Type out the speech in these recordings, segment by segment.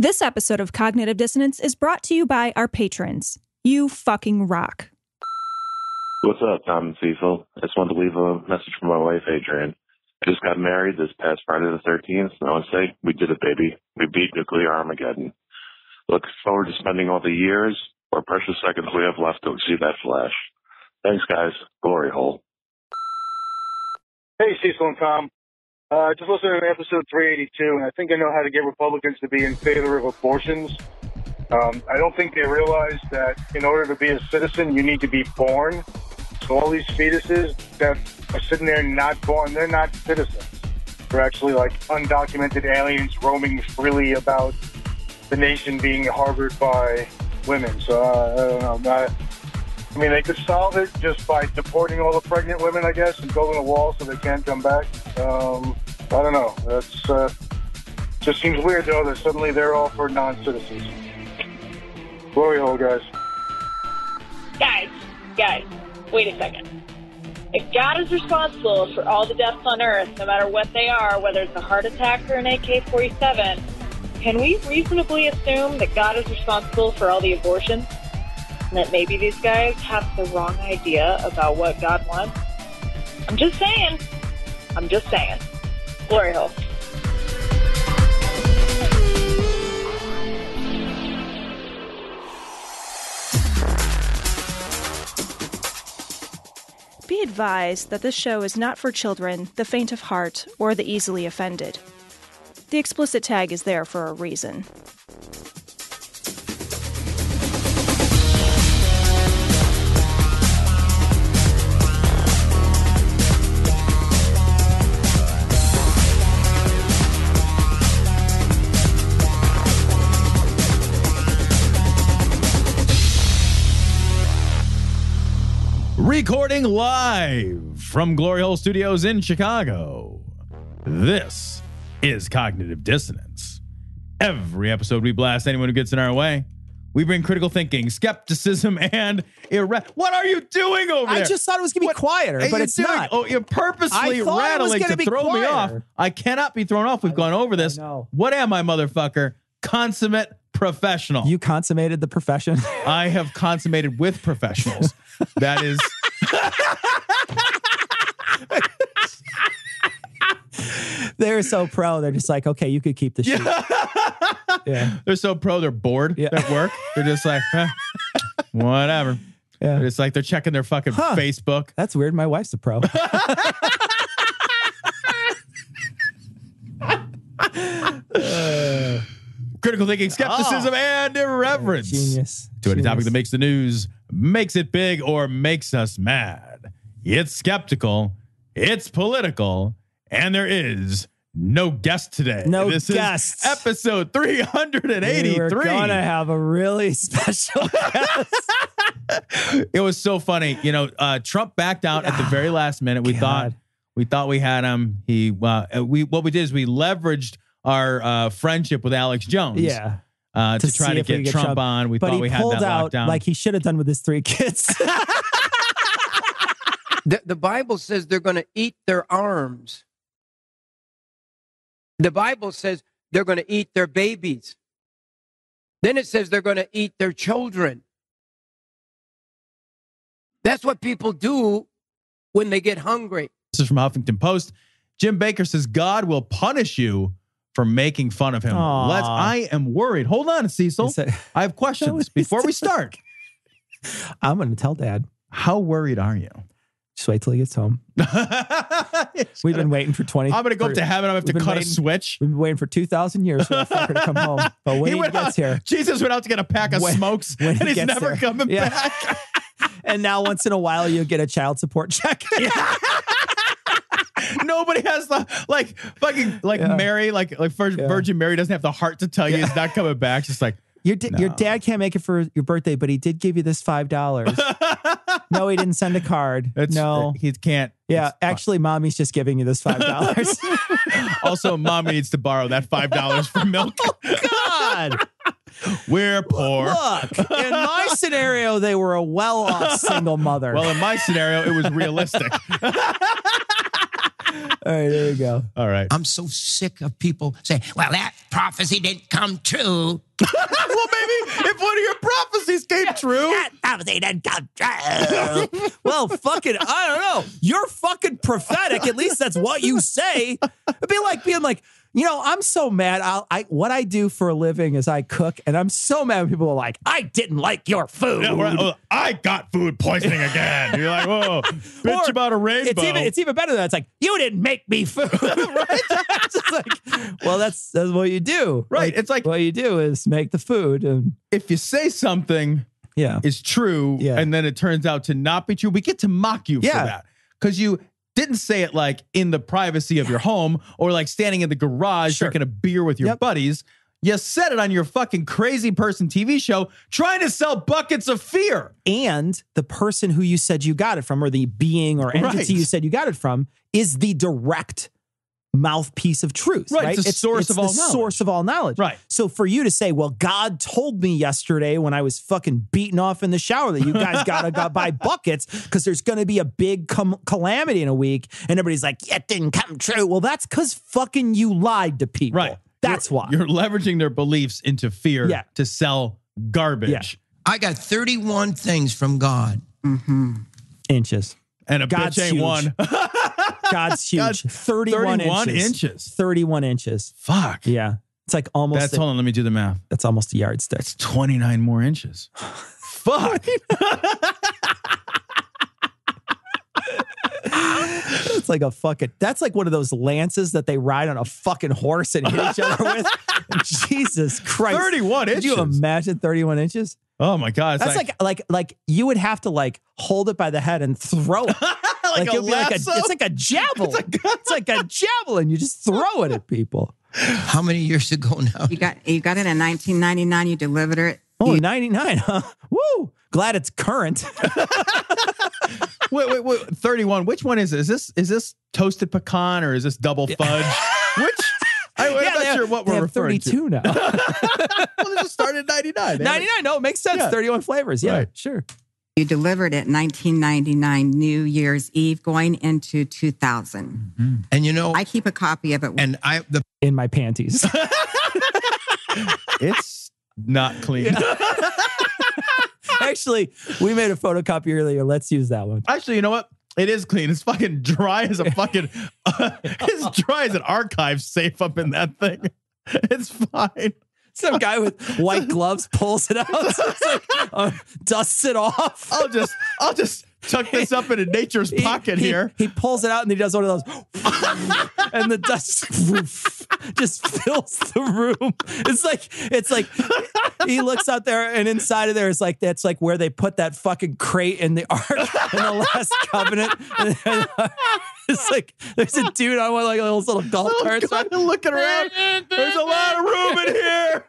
This episode of Cognitive Dissonance is brought to you by our patrons. You fucking rock. What's up, Tom and Cecil? I just wanted to leave a message for my wife, Adrian. I just got married this past Friday the 13th, and I want to say, we did it, baby. We beat nuclear Armageddon. Look forward to spending all the years or precious seconds we have left to exceed that flash. Thanks, guys. Glory hole. Hey, Cecil and Tom. Just listening to episode 382, and I think I know how to get Republicans to be in favor of abortions. I don't think they realize that in order to be a citizen, you need to be born. So all these fetuses that are sitting there not born, they're not citizens. They're actually like undocumented aliens roaming freely about the nation being harbored by women. So I don't know. I mean, they could solve it just by deporting all the pregnant women, I guess, and building a wall so they can't come back. I don't know. That's just seems weird, though, that suddenly they're all for non-citizens. Glory hole, guys. Guys, wait a second. If God is responsible for all the deaths on Earth, no matter what they are, whether it's a heart attack or an AK-47, can we reasonably assume that God is responsible for all the abortions? And that maybe these guys have the wrong idea about what God wants? I'm just saying. Glory hole. Be advised that this show is not for children, the faint of heart, or the easily offended. The explicit tag is there for a reason. Recording live from Glory Hole Studios in Chicago. This is Cognitive Dissonance. Every episode we blast anyone who gets in our way. We bring critical thinking, skepticism, and what are you doing over there? I just thought it was going to be quieter, but it's not. Oh, you're purposely rattling to throw me off. I cannot be thrown off. We've gone over this. What am I, motherfucker? Consummate professional. You consummated the profession. I have consummated with professionals. That is... They're so pro. They're just like, okay, you could keep the sheet. Yeah. They're so pro. They're bored at work. They're just like, whatever. Yeah. It's like they're checking their fucking Facebook. That's weird. My wife's a pro. Critical thinking, skepticism, and irreverence. Genius. To any topic that makes the news, makes it big, or makes us mad. It's skeptical, it's political, and there is no guest today. This is episode 383. We're gonna have a really special guest. It was so funny. You know, Trump backed out at the very last minute. We thought we had him. What we did is we leveraged our friendship with Alex Jones. Yeah. To try to get Trump on. We thought we had that locked down. Like he should have done with his 3 kids. The Bible says they're going to eat their arms. The Bible says they're going to eat their babies. Then it says they're going to eat their children. That's what people do when they get hungry. This is from Huffington Post. Jim Bakker says God will punish you for making fun of him. I am worried. Hold on, Cecil. I have questions before we start. I'm going to tell Dad. How worried are you? Just wait till he gets home. We've been waiting for 20. I'm going to go up to heaven. I'm going to have to cut a switch. We've been waiting for 2,000 years for that fucker to come home. But when he gets here. Jesus went out to get a pack of smokes and he's never coming back. And now once in a while you get a child support check. Nobody has the Mary, Virgin Mary doesn't have the heart to tell you he's not coming back. Just like your dad can't make it for your birthday, but he did give you this $5. No, he didn't send a card. He can't. Yeah, actually, mommy's just giving you this $5. Also, mommy needs to borrow that $5 for milk. Oh, God. We're poor. Look, in my scenario, they were a well-off single mother. Well, in my scenario, it was realistic. right, there you go. All right. I'm so sick of people saying, well, that prophecy didn't come true. Well, maybe if one of your prophecies came true. That prophecy didn't come true. Well, fucking, I don't know. You're fucking prophetic. At least that's what you say. It'd be like being like, you know, I'm so mad. What I do for a living is I cook, and I'm so mad when people are like, I didn't like your food. Yeah, I got food poisoning again. You're like, whoa, bitch about a rainbow. It's even better than that. It's like, you didn't make me food. Right? It's just like, well, that's what you do. Right. Like, it's like, what you do is make the food. And if you say something is true, and then it turns out to not be true, we get to mock you for that. Because you didn't say it like in the privacy of your home or like standing in the garage drinking a beer with your buddies. You said it on your fucking crazy person TV show trying to sell buckets of fear. And the person who you said you got it from, or the being or entity you said you got it from, is the direct mouthpiece of truth. Right. It's the source of all knowledge. Source of all knowledge. Right. So for you to say, well, God told me yesterday when I was fucking beaten off in the shower that you guys gotta buy buckets because there's going to be a big calamity in a week, and everybody's like, yeah, it didn't come true. Well, that's because fucking you lied to people. Right. That's why. You're leveraging their beliefs into fear to sell garbage. Yeah. I got 31 things from God. Inches. And a God's bitch ain't huge. one. God's huge. 31 inches. 31 inches. Fuck. Yeah. It's like almost. Hold on, let me do the math. That's almost a yardstick. It's 29 more inches. Fuck. It's like a fucking, that's like one of those lances that they ride on a fucking horse and hit each other with. Jesus Christ. 31 inches. Could you imagine 31 inches? Oh my God. That's like you would have to like hold it by the head and throw it. Like a lasso? It's like a javelin. It's like a javelin. You just throw it at people. How many years ago now? You got it in 1999. You delivered it. Oh, 99, huh? Woo. Glad it's current. Wait. 31. Which one is this? Is this toasted pecan or is this double fudge? Which? I'm not sure what we're referring 32 to. now. Well, this started in 99. 99. No, it makes sense. Yeah. 31 flavors. Yeah, Right. Sure. You delivered it 1999 New Year's Eve going into 2000. And you know, I keep a copy of it. and In my panties. It's not clean. Actually, we made a photocopy earlier. Let's use that one. Actually, you know what? It is clean. It's fucking dry as a fucking. It's dry as an archive safe up in that thing. It's fine. Some guy with white gloves pulls it out, so it's like, dusts it off. I'll just tuck this up into nature's pocket here. He pulls it out and he does one of those, and the dust just fills the room. It's like he looks out there, and inside of there is like that's like where they put that fucking crate in the Ark in the Last Covenant. And it's like there's a dude on one of like those little golf carts looking around. There's a lot of room in here.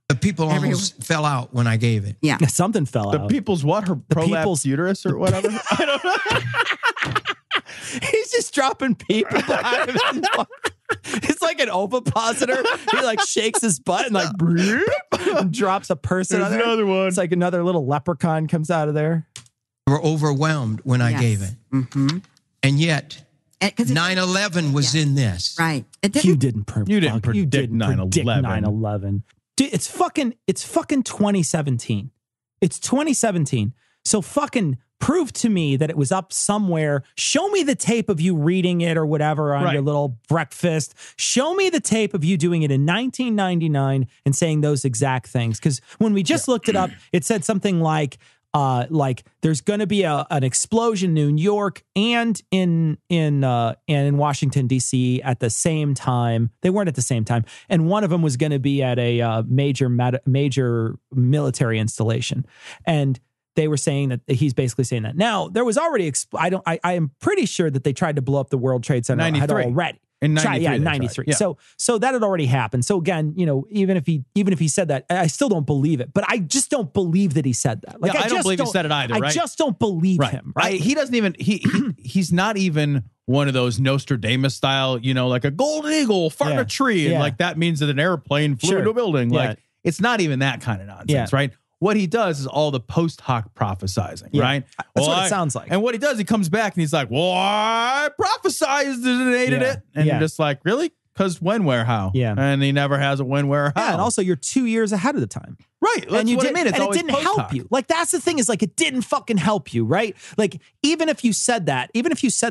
the people almost fell out when I gave it. Yeah. Something fell The out. people's what? Her prolapsed uterus or whatever? I don't know. He's just dropping people behind him. It's like an ovipositor. He like shakes his butt and like and drops a person on there. Another one. It's like another little leprechaun comes out of there. They were overwhelmed when I gave it. Mm-hmm. And yet, 'cause 9/11 was in this. Right. You didn't predict 9/11. 9/11. Dude, it's fucking 2017. It's 2017. So fucking prove to me that it was up somewhere. Show me the tape of you reading it or whatever on your little breakfast. Show me the tape of you doing it in 1999 and saying those exact things. Because when we just looked it up, it said something like there's going to be an explosion in New York and in Washington D.C. at the same time. They weren't at the same time, and one of them was going to be at a major military installation, and they were saying that he's basically saying that. Now there was already I am pretty sure that they tried to blow up the World Trade Center 93. already. In 93. 93. Yeah. So that had already happened. So again, even if he said that, I still don't believe it. But I just don't believe that he said that. Like I don't believe he said it either, right? I just don't believe him, right? He doesn't even he's not even one of those Nostradamus style, like a golden eagle fart in a tree, and like that means that an airplane flew into a building. Yeah. Like it's not even that kind of nonsense, right? what he does is all the post hoc prophesizing, right? That's what it sounds like. And what he does, he comes back and he's like, well, I prophesized it. And you're just like, really? Because when, where, how? Yeah. And he never has a when, where, how. Yeah, and also you're 2 years ahead of the time. Right. That's and you what did, I mean. It's and it always didn't help you. Like, that's the thing, is like, it didn't fucking help you, right? Like, even if you said that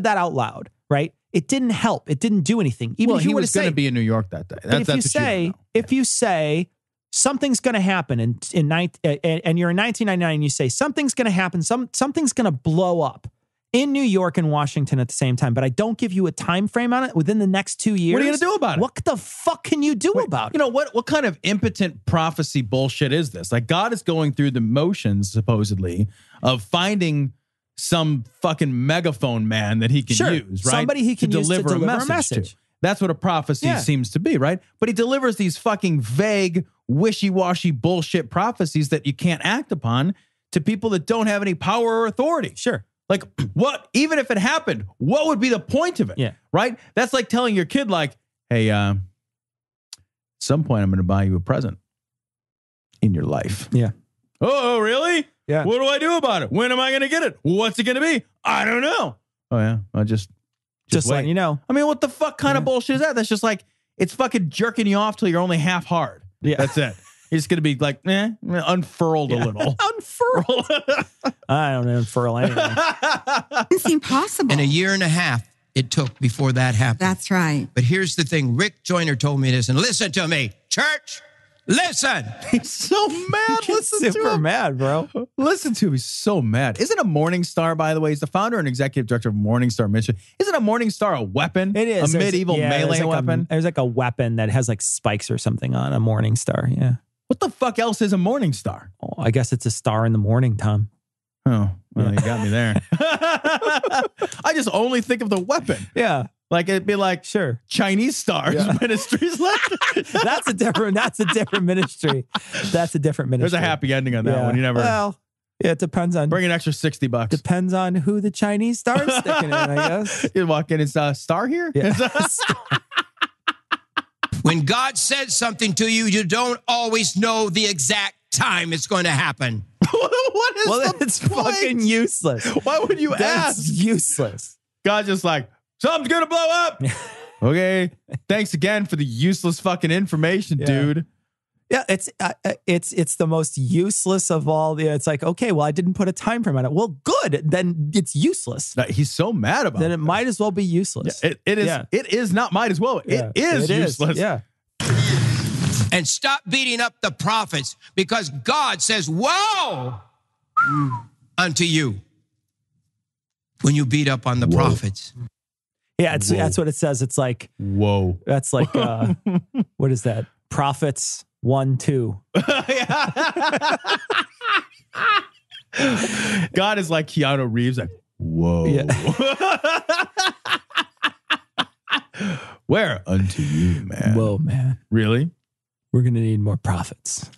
out loud, right? It didn't help. It didn't do anything. Even if you he were was to going say, to be in New York that day. if you say something's going to happen and you're in 1999 and you say something's going to happen, something's going to blow up in New York and Washington at the same time, but I don't give you a time frame on it within the next 2 years. What are you going to do about it? What the fuck can you do about it? You know, what kind of impotent prophecy bullshit is this? Like, God is going through the motions, supposedly, of finding some fucking megaphone man that he can use, right? Somebody he can use to deliver a message. To. That's what a prophecy seems to be, right? But he delivers these fucking vague, wishy-washy bullshit prophecies that you can't act upon to people that don't have any power or authority. Sure. Like, what, even if it happened, what would be the point of it? Yeah. Right? That's like telling your kid, like, hey, at some point I'm going to buy you a present in your life. Yeah. Oh, really? Yeah. What do I do about it? When am I going to get it? What's it going to be? I don't know. Oh, yeah. I'll just letting you know. I mean, what the fuck kind of bullshit is that? That's just like, it's fucking jerking you off till you're only half hard. Yeah. That's it. You're just going to be like, unfurled a little. Unfurled. I don't unfurl anything. It's impossible. And a year and a half it took before that happened. That's right. But here's the thing. Rick Joyner told me this, and listen to me, church. Listen. He's so mad. Listen to him. Super mad, bro. Listen to him. He's so mad. Isn't a Morningstar, by the way, he's the founder and executive director of Morningstar Mission. Isn't a Morningstar a weapon? It is. A medieval melee weapon? There's like a weapon that has like spikes or something on a Morningstar. Yeah. What the fuck else is a Morningstar? Oh, I guess it's a star in the morning, Tom. Oh, well, you got me there. I just only think of the weapon. Yeah. Like, it'd be like, sure, Chinese Stars Ministries. That's a different ministry. That's a different ministry. There's a happy ending on that one. You never. Well, yeah, it depends on. Bring an extra $60. Depends on who the Chinese star is sticking in, I guess. You walk in, it's a star here? Yeah. When God says something to you, you don't always know the exact time it's going to happen. What is the it's point? Fucking useless. Why would you ask? Useless. God's just like, something's going to blow up. Okay. Thanks again for the useless fucking information, dude. Yeah, it's the most useless of all the. It's like, okay, well, I didn't put a time frame on it. Well, good, then it's useless. He's so mad about it. Then it might as well be useless. Yeah, it is. Yeah. It is not might as well. It is useless. Yeah. And stop beating up the prophets, because God says, "Woe unto you," when you beat up on the prophets. Yeah, that's what it says. It's like, whoa. That's like, what is that? Prophets 1, 2. God is like Keanu Reeves, like, whoa. Yeah. Where unto you, man? Whoa, man. Really? We're going to need more prophets.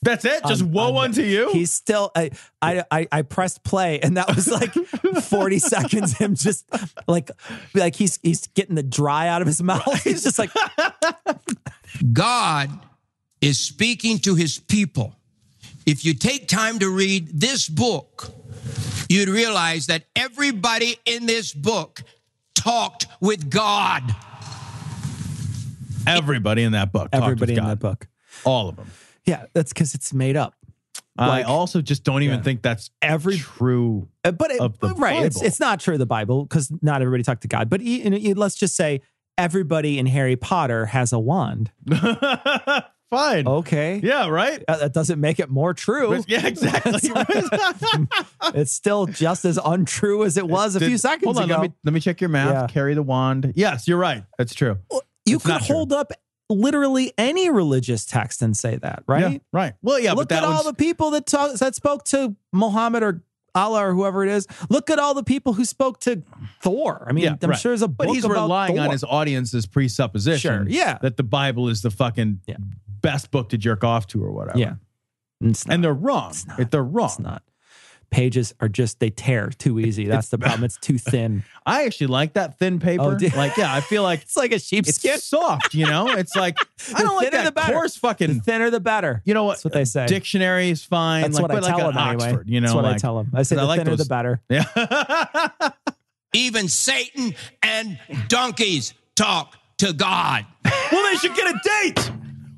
That's it? Just woe unto you? He's still, I pressed play, and that was like 40 seconds, him just like he's getting the dry out of his mouth. He's just like. God is speaking to his people. If you take time to read this book, you'd realize that everybody in this book talked with God. Everybody in that book. Everybody in that book. All of them. Yeah, that's because it's made up. I also just don't even think that's true. But Bible. It's not true of the Bible, because not everybody talked to God. But let's just say everybody in Harry Potter has a wand. Fine. Okay. Yeah, right? That doesn't make it more true. Yeah, exactly. It's still just as untrue as it was a few seconds ago. Let me check your math. Yeah. Carry the wand. Yes, you're right. That's true. Well, you could hold up literally any religious text and say that, right? Yeah, right. Well, yeah, look at all the people that spoke to Muhammad or Allah or whoever it is. Look at all the people who spoke to Thor. I mean, I'm sure there's a book but he's about relying Thor. on his audience's presupposition that the Bible is the fucking best book to jerk off to or whatever. Yeah. And they're wrong. They're wrong. It's not. pages are just, they tear too easy. That's the problem. It's too thin. I actually like that thin paper. Oh, like, yeah, I feel like it's like a sheepskin. It's soft, you know? It's like, I don't like that coarse fucking. The thinner, the better. You know what? That's what they say. Dictionary is fine. That's like, what I tell them Oxford, anyway. you know, that's what like, I tell them. I say the like thinner, the better. Yeah. Even Satan and donkeys talk to God. Well, they should get a date.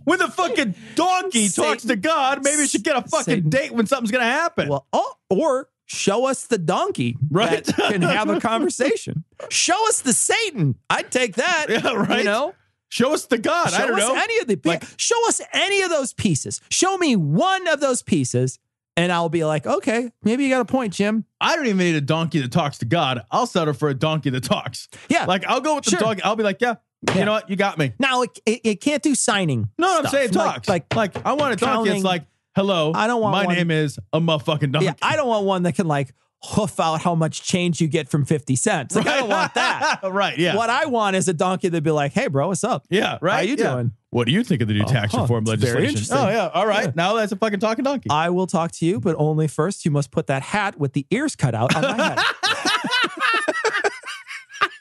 When the fucking donkey talks to God, maybe we should get a fucking date when something's going to happen. Well, or show us the donkey right? that can have a conversation. Show us the Satan. I'd take that. Yeah, right. You know? Show us the God. I don't know. Any of the show us any of those pieces. Show me one of those pieces, and I'll be like, okay, maybe you got a point, Jim. I don't even need a donkey that talks to God. I'll settle for a donkey that talks. Yeah. Like, I'll go with the donkey. I'll be like, yeah. You know what? You got me. Now, it can't do signing. No, stuff. I'm saying talks. Like I want a donkey. It's like, hello, I don't want my name is a motherfucking donkey. Yeah, I don't want one that can like hoof out how much change you get from 50 cents. Like, I don't want that. Right, yeah. What I want is a donkey that'd be like, hey, bro, what's up? Yeah, right. How you doing? What do you think of the new tax reform legislation? Very interesting. Oh, yeah. All right. Yeah. Now that's a fucking talking donkey. I will talk to you, but only first you must put that hat with the ears cut out on my head.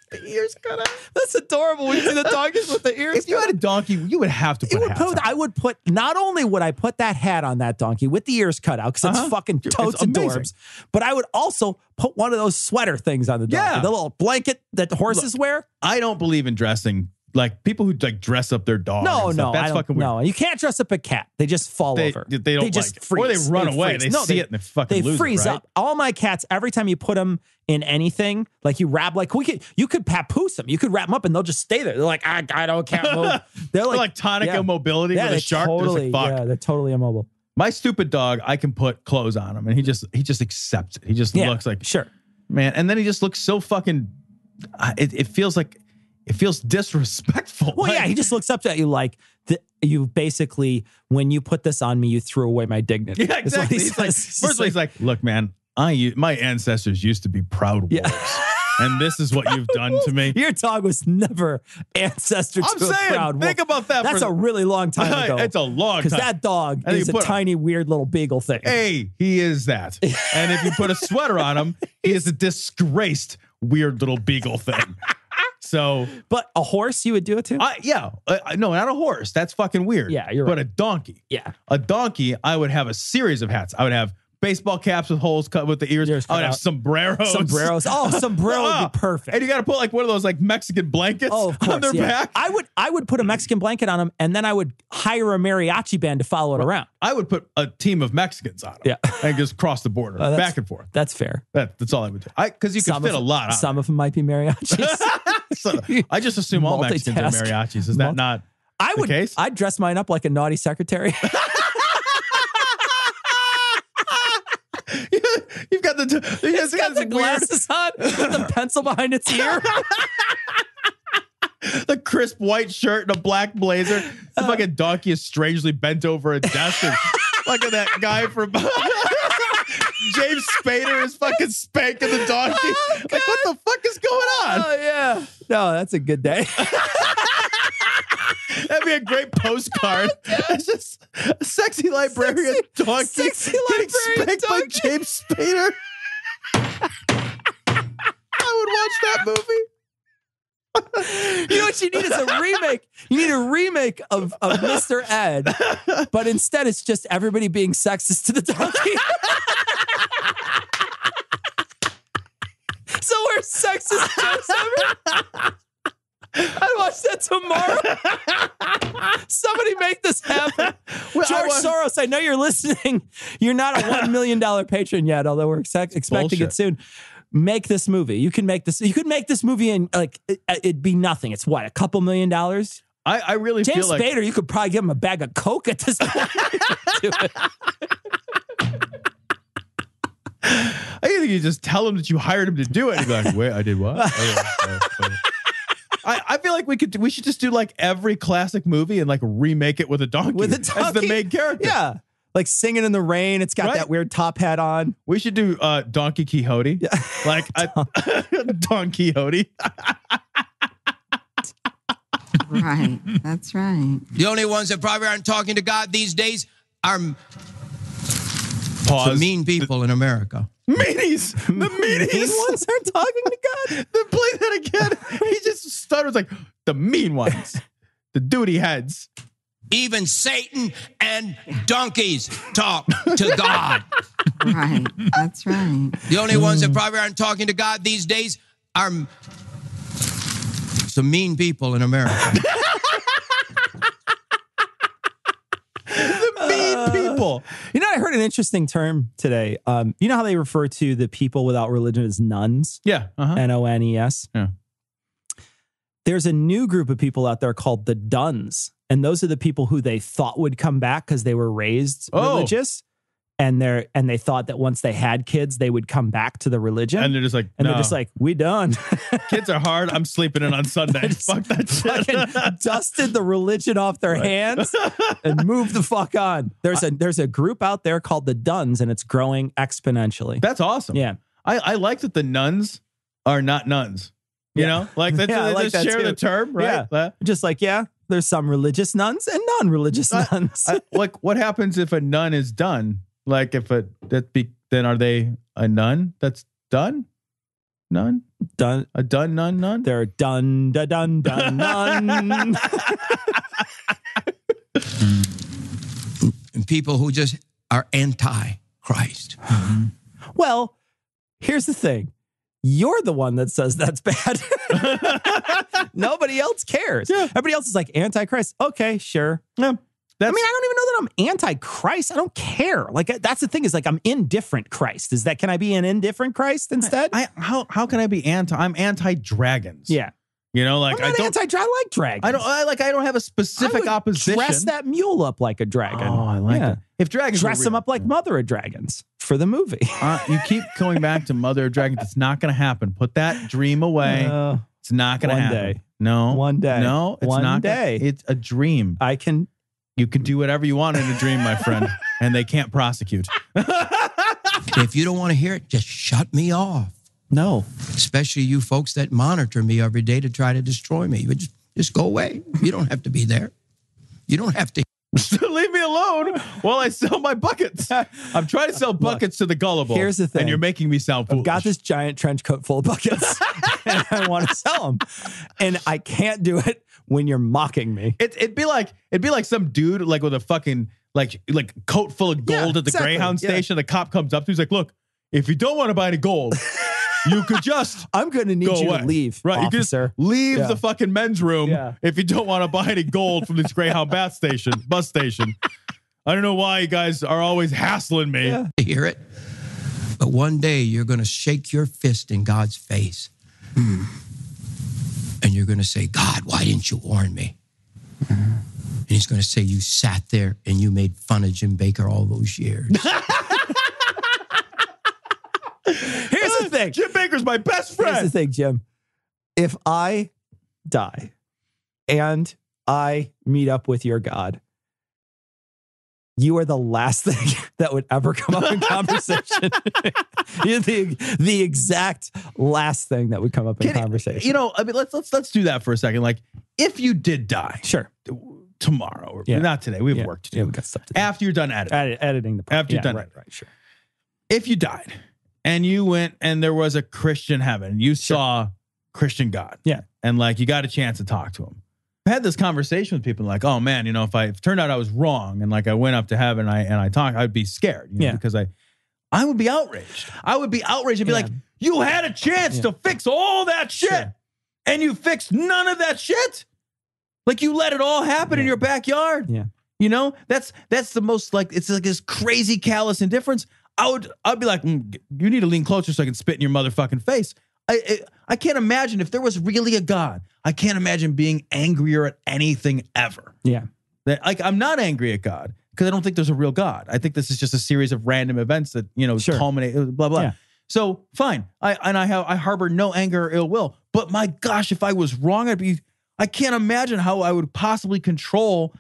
The ears cut out. That's adorable. When you see the donkeys with the ears. If you had a donkey, you would have to put hats on. I would put. Not only would I put that hat on that donkey with the ears cut out because it's fucking totes adorbs, but I would also put one of those sweater things on the donkey, the little blanket that the horses wear. I don't believe in dressing. Like people who like dress up their dogs. No, that's fucking weird. No, you can't dress up a cat. They just fall over. They don't just like it. freeze. Or they run away. They see it and they fucking lose it, freeze right? up. All my cats, every time you put them in anything, like you wrap, like you could papoose them. You could wrap them up and they'll just stay there. They're like, I can't move. They're like tonic immobility with a shark. Totally, like, fuck. yeah, they're totally immobile. My stupid dog, I can put clothes on him and he just accepts it. He just looks like, sure, man. And then he just looks so fucking, it feels disrespectful. Well, yeah, he just looks up at you like you basically, when you put this on me, you threw away my dignity. Yeah, exactly. First of all, he's like, look, man, my ancestors used to be proud wolves. And this is what you've done to me. Your dog was never ancestor to a proud wolf. Think about that. That's a really long time ago. It's a long time. Because that dog is a tiny, weird little beagle thing. Hey, he is that. And if you put a sweater on him, he is a disgraced, weird little beagle thing. So, but a horse, you would do it too? Yeah. No, not a horse. That's fucking weird. Yeah, you're right. But a donkey. Yeah. A donkey, I would have a series of hats. I would have baseball caps with holes cut with the ears. I would have sombreros. Oh, sombrero would be perfect. And you got to put like one of those like Mexican blankets on their back. I would put a Mexican blanket on them, and then I would hire a mariachi band to follow it around. I would put a team of Mexicans on them. Yeah. And just cross the border, back and forth. That's fair. That's all I would do. Because you can fit a lot on. Some of them might be mariachis. So, I just assume all Mexicans are mariachis. Is that not the case? I'd dress mine up like a naughty secretary. You've got the glasses on with the pencil behind its ear. The crisp white shirt and a black blazer. The fucking donkey is strangely bent over a desk. And look at that guy from James Spader is fucking spanking the donkey. Oh, like, what the fuck is going on? Oh, yeah. No, that's a good day. That'd be a great postcard. It's just a sexy librarian donkey getting spanked by James Spader. I would watch that movie. You know what you need is a remake. You need a remake of Mr. Ed, but instead it's just everybody being sexist to the donkey. So we're sexist jokes ever. I'd watch that tomorrow. Somebody make this happen. George Soros, I know you're listening. You're not a $1 million patron yet, although we're expecting it soon. Make this movie. You can make this. You could make this movie and like it'd be nothing. It's what, a couple $1 million? I really James feel like Spader, you could probably give him a bag of Coke at this point. I think you just tell him that you hired him to do it. He'd be like, wait, I did what? I feel like we should just do like every classic movie and like remake it with a donkey as the main character. Yeah. Like Singing in the Rain. It's got that weird top hat on. We should do Donkey Quixote. Yeah. Like Don Quixote. Right. That's right. The only ones that probably aren't talking to God these days are Pause. the mean people in America. Meanies. The meanies. Mean ones are talking to God. Then play that again. He just stutters like the mean ones, the duty heads. Even Satan and donkeys talk to God. Right. That's right. The only ones that probably aren't talking to God these days are some mean people in America. The mean people. You know, I heard an interesting term today. You know how they refer to the people without religion as nuns? Yeah. N-O-N-E-S. Yeah. There's a new group of people out there called the Duns. And those are the people who they thought would come back because they were raised religious. And they thought that once they had kids, they would come back to the religion. And they're just like, they're just like, we done. Kids are hard. I'm sleeping in on Sunday. Fuck that shit. Fucking dusted the religion off their hands and moved the fuck on. There's a group out there called the Duns, and it's growing exponentially. That's awesome. Yeah. I like that the nuns are not nuns. You know? Like that's I they like just that share too. the term, right? Yeah. Just like, there's some religious nuns and non-religious nuns. Like what happens if a nun is done? Like if then are they a nun that's done? Nun? Done. A done nun nun? They're done nun. And people who just are anti-Christ. Well, here's the thing. You're the one that says that's bad. Nobody else cares. Yeah. Everybody else is like anti-Christ. Okay, sure. Yeah. I don't even know that I'm anti-Christ. I don't care. Like that's the thing is like I'm indifferent Christ. Can I be an indifferent Christ instead? How can I be I'm anti-dragons. Yeah. You know, like I like dragons. I don't have a specific opposition. Dress that mule up like a dragon. Oh, I like it. If dragons dress them up like Mother of Dragons for the movie. You keep going back to Mother of Dragons. It's not going to happen. Put that dream away. It's not going to happen. One day. No. One day. No, it's one not. Day. It's a dream. You can do whatever you want in a dream, my friend, and they can't prosecute. If you don't want to hear it, just shut me off. No. Especially you folks that monitor me every day to try to destroy me. But just go away. You don't have to be there. You don't have to. Leave me alone while I sell my buckets. I'm trying to sell buckets to the gullible. Here's the thing. And you're making me sound foolish. I've got this giant trench coat full of buckets and I want to sell them. And I can't do it when you're mocking me. It'd be like some dude like with a fucking like coat full of gold at the Greyhound station. The cop comes up to he's like, look, if you don't want to buy any gold, you could just I'm going to need you to leave, right? Officer. You could just leave the fucking men's room if you don't want to buy any gold from this Greyhound bus station. I don't know why you guys are always hassling me. Yeah. Hear it? But one day you're going to shake your fist in God's face. And you're going to say, God, why didn't you warn me? And he's going to say, you sat there and you made fun of Jim Bakker all those years. Here's the thing. Jim Bakker's my best friend. Here's the thing, Jim. If I die and I meet up with your God, you are the last thing that would ever come up in conversation. You're the exact last thing that would come up in conversation. You know, I mean, let's do that for a second. Like, if you did die, sure, tomorrow or not today, we have work to do. Yeah, we got stuff to do. After you're done editing the part. After you're done, right, sure. If you died and you went and there was a Christian heaven, you saw Christian God, and like you got a chance to talk to him. I had this conversation with people like, oh man, you know, if it turned out I was wrong and like I went up to heaven and I talked, I'd be scared, you know, because I would be outraged. I would be outraged and be like, you had a chance to fix all that shit and you fixed none of that shit. Like you let it all happen in your backyard. Yeah. You know, that's the most like, it's like this crazy callous indifference. I'd be like, you need to lean closer so I can spit in your motherfucking face. I can't imagine if there was really a God. I can't imagine being angrier at anything ever. Yeah. Like I'm not angry at God because I don't think there's a real God. I think this is just a series of random events that, you know, culminate, blah, blah. Yeah. So fine. I harbor no anger or ill will, but my gosh, if I was wrong, I can't imagine how I would possibly control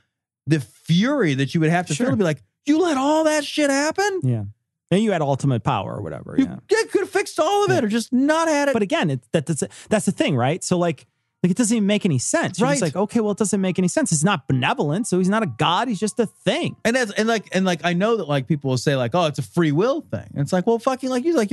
the fury that you would have to feel to be like, you let all that shit happen? Yeah. And you had ultimate power or whatever. You could have fixed all of it or just not had it. But again, that's the thing, right? So like Like, it doesn't even make any sense. You're Right. just like, okay, well, it doesn't make any sense. It's not benevolent, so he's not a god. He's just a thing. And I know that like people will say like, oh, it's a free will thing. And it's like, well, fucking like you're like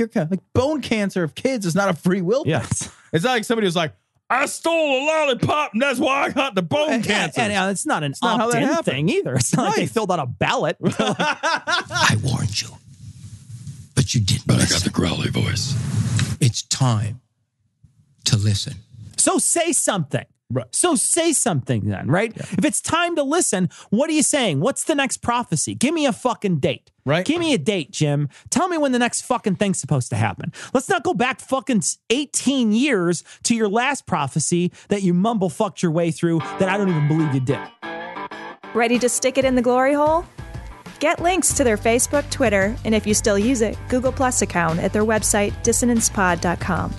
bone cancer of kids is not a free will thing. Yeah. It's not like somebody was like, I stole a lollipop and that's why I got the bone cancer. And it's not an not how that opt-in happened. thing either. It's not like they filled out a ballot. I warned you, but you didn't. But I got the growly voice. It's time to listen. So say something. Right. So say something then, right? Yeah. If it's time to listen, what are you saying? What's the next prophecy? Give me a fucking date. Right. Give me a date, Jim. Tell me when the next fucking thing's supposed to happen. Let's not go back fucking 18 years to your last prophecy that you mumble fucked your way through that I don't even believe you did. Ready to stick it in the glory hole? Get links to their Facebook, Twitter, and if you still use it, Google Plus account at their website, dissonancepod.com.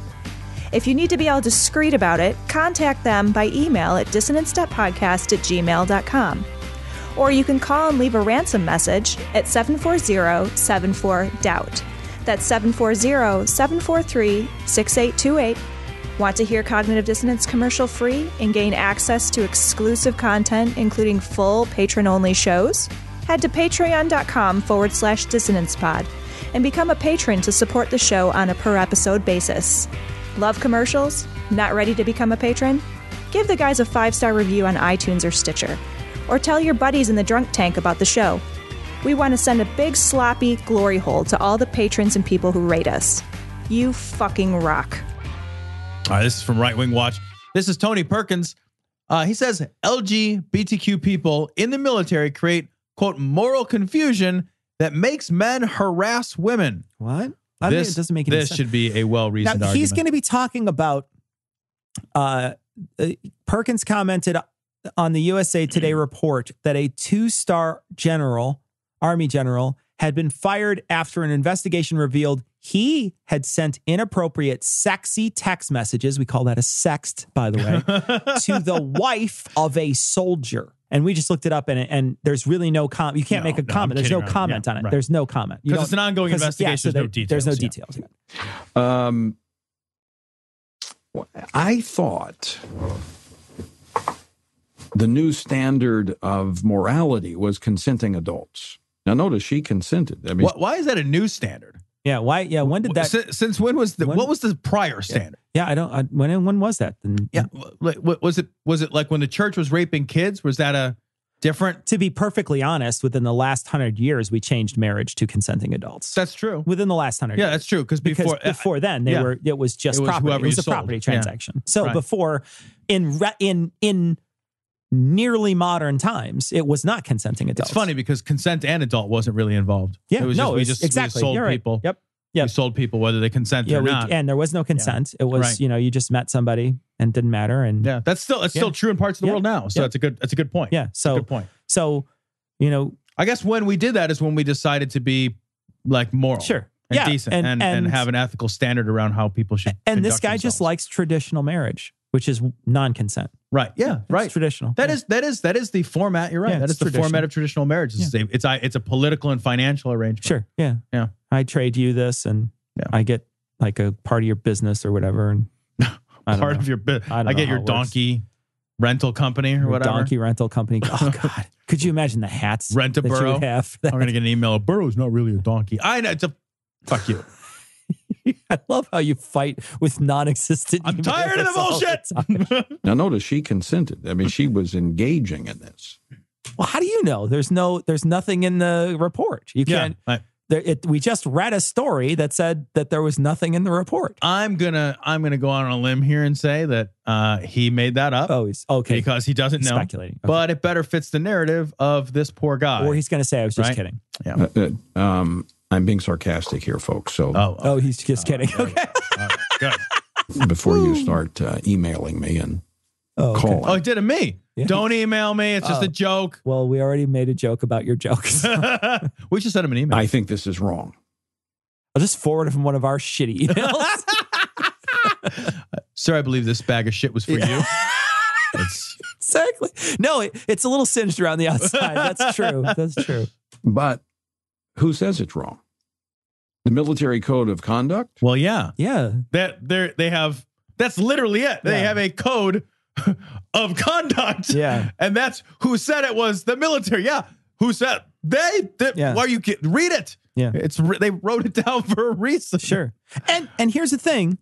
If you need to be all discreet about it, contact them by email at dissonance.podcast@gmail.com. Or you can call and leave a ransom message at 740-74-DOUBT. That's 740-743-6828. Want to hear Cognitive Dissonance commercial free and gain access to exclusive content, including full patron-only shows? Head to patreon.com/dissonancepod and become a patron to support the show on a per-episode basis. Love commercials? Not ready to become a patron? Give the guys a 5-star review on iTunes or Stitcher. Or tell your buddies in the drunk tank about the show. We want to send a big sloppy glory hole to all the patrons and people who rate us. You fucking rock. All right, this is from Right Wing Watch. This is Tony Perkins. He says LGBTQ people in the military create, quote, moral confusion that makes men harass women. What? I mean, it doesn't make any sense. This should be a well-reasoned now, argument. he's going to be talking about, Perkins commented on the USA Today report that a 2-star general, Army general, had been fired after an investigation revealed he had sent inappropriate, sexy text messages. We call that a sext, by the way, to the wife of a soldier. And we just looked it up, and there's really no comment. You can't make a comment. There's no comment on it. Right. There's no comment. Because it's an ongoing investigation. There's no details. There's no details. I thought the new standard of morality was consenting adults. Now, notice she consented. I mean, why is that a new standard? Yeah. Why? Yeah. When did that? Since when was what was the prior standard? Yeah, I don't. When was that? Yeah. Was it like when the church was raping kids? Was that a different? To be perfectly honest, within the last 100 years, we changed marriage to consenting adults. That's true. Within the last 100 years. Yeah, that's true. Because before then, it was just property. It was a property transaction. Yeah. So before, in nearly modern times, it was not consenting adults. It's funny because consent and adult wasn't really involved. Yeah, it was we just sold people. Yep. We sold people whether they consented or not. And there was no consent. Yeah. It was, you just met somebody and didn't matter. And that's still true in parts of the world now. So that's a good point. Yeah. So good point. So, I guess when we did that is when we decided to be like moral. Sure. And decent and have an ethical standard around how people should. And this guy just likes traditional marriage, which is non-consent. Right. Yeah. Right. Traditional. That is the format. You're right. Yeah, that is the format of traditional marriage. It's a political and financial arrangement. Sure. Yeah. Yeah. I trade you this, and I get like a part of your business or whatever. And part of your business. I get your donkey rental company or whatever. Donkey rental company. Oh God. Could you imagine the hats? Rent a that burro. You would have? I'm going to get an email. A burro's not really a donkey. I know. Fuck you. I love how you fight with non-existent. I'm tired of the bullshit. Now, notice she consented. I mean, she was engaging in this. Well, how do you know? There's nothing in the report. You can't. Yeah, we just read a story that said that there was nothing in the report. I'm gonna go on a limb here and say that he made that up. Oh, he's okay because he doesn't know. Speculating, okay. But it better fits the narrative of this poor guy. Or he's gonna say I was just kidding. Yeah. I'm being sarcastic here, folks. So oh, he's just kidding. Okay. Good. Before you start emailing me and calling. Oh, it did to me. Yeah. Don't email me. It's just a joke. Well, we already made a joke about your jokes. We should send him an email. I think this is wrong. I'll just forward it from one of our shitty emails. Sir, I believe this bag of shit was for you. Exactly. No, it's a little singed around the outside. That's true. That's true. But who says it's wrong? The military code of conduct? Well, yeah. Yeah. They have, that's literally it. They have a code of conduct. Yeah. And that's who said it was the military. Yeah. Who said they why are you read it? Yeah. They wrote it down for a reason. Sure. And here's the thing.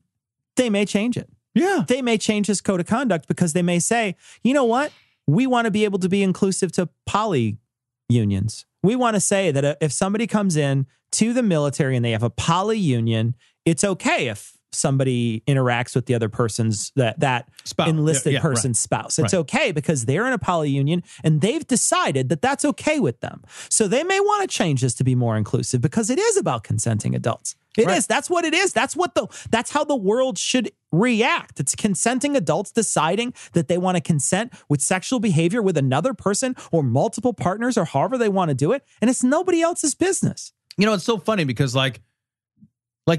They may change it. Yeah. They may change this code of conduct because they may say, you know what? We want to be able to be inclusive to poly unions. We want to say that if somebody comes in to the military and they have a poly union, it's okay if somebody interacts with the other person's that spouse. Enlisted person's spouse. It's okay because they're in a poly union and they've decided that that's okay with them. So they may want to change this to be more inclusive because it is about consenting adults. It is. That's what it is. That's how the world should react. It's consenting adults deciding that they want to consent with sexual behavior with another person or multiple partners or however they want to do it. And it's nobody else's business. You know, it's so funny because like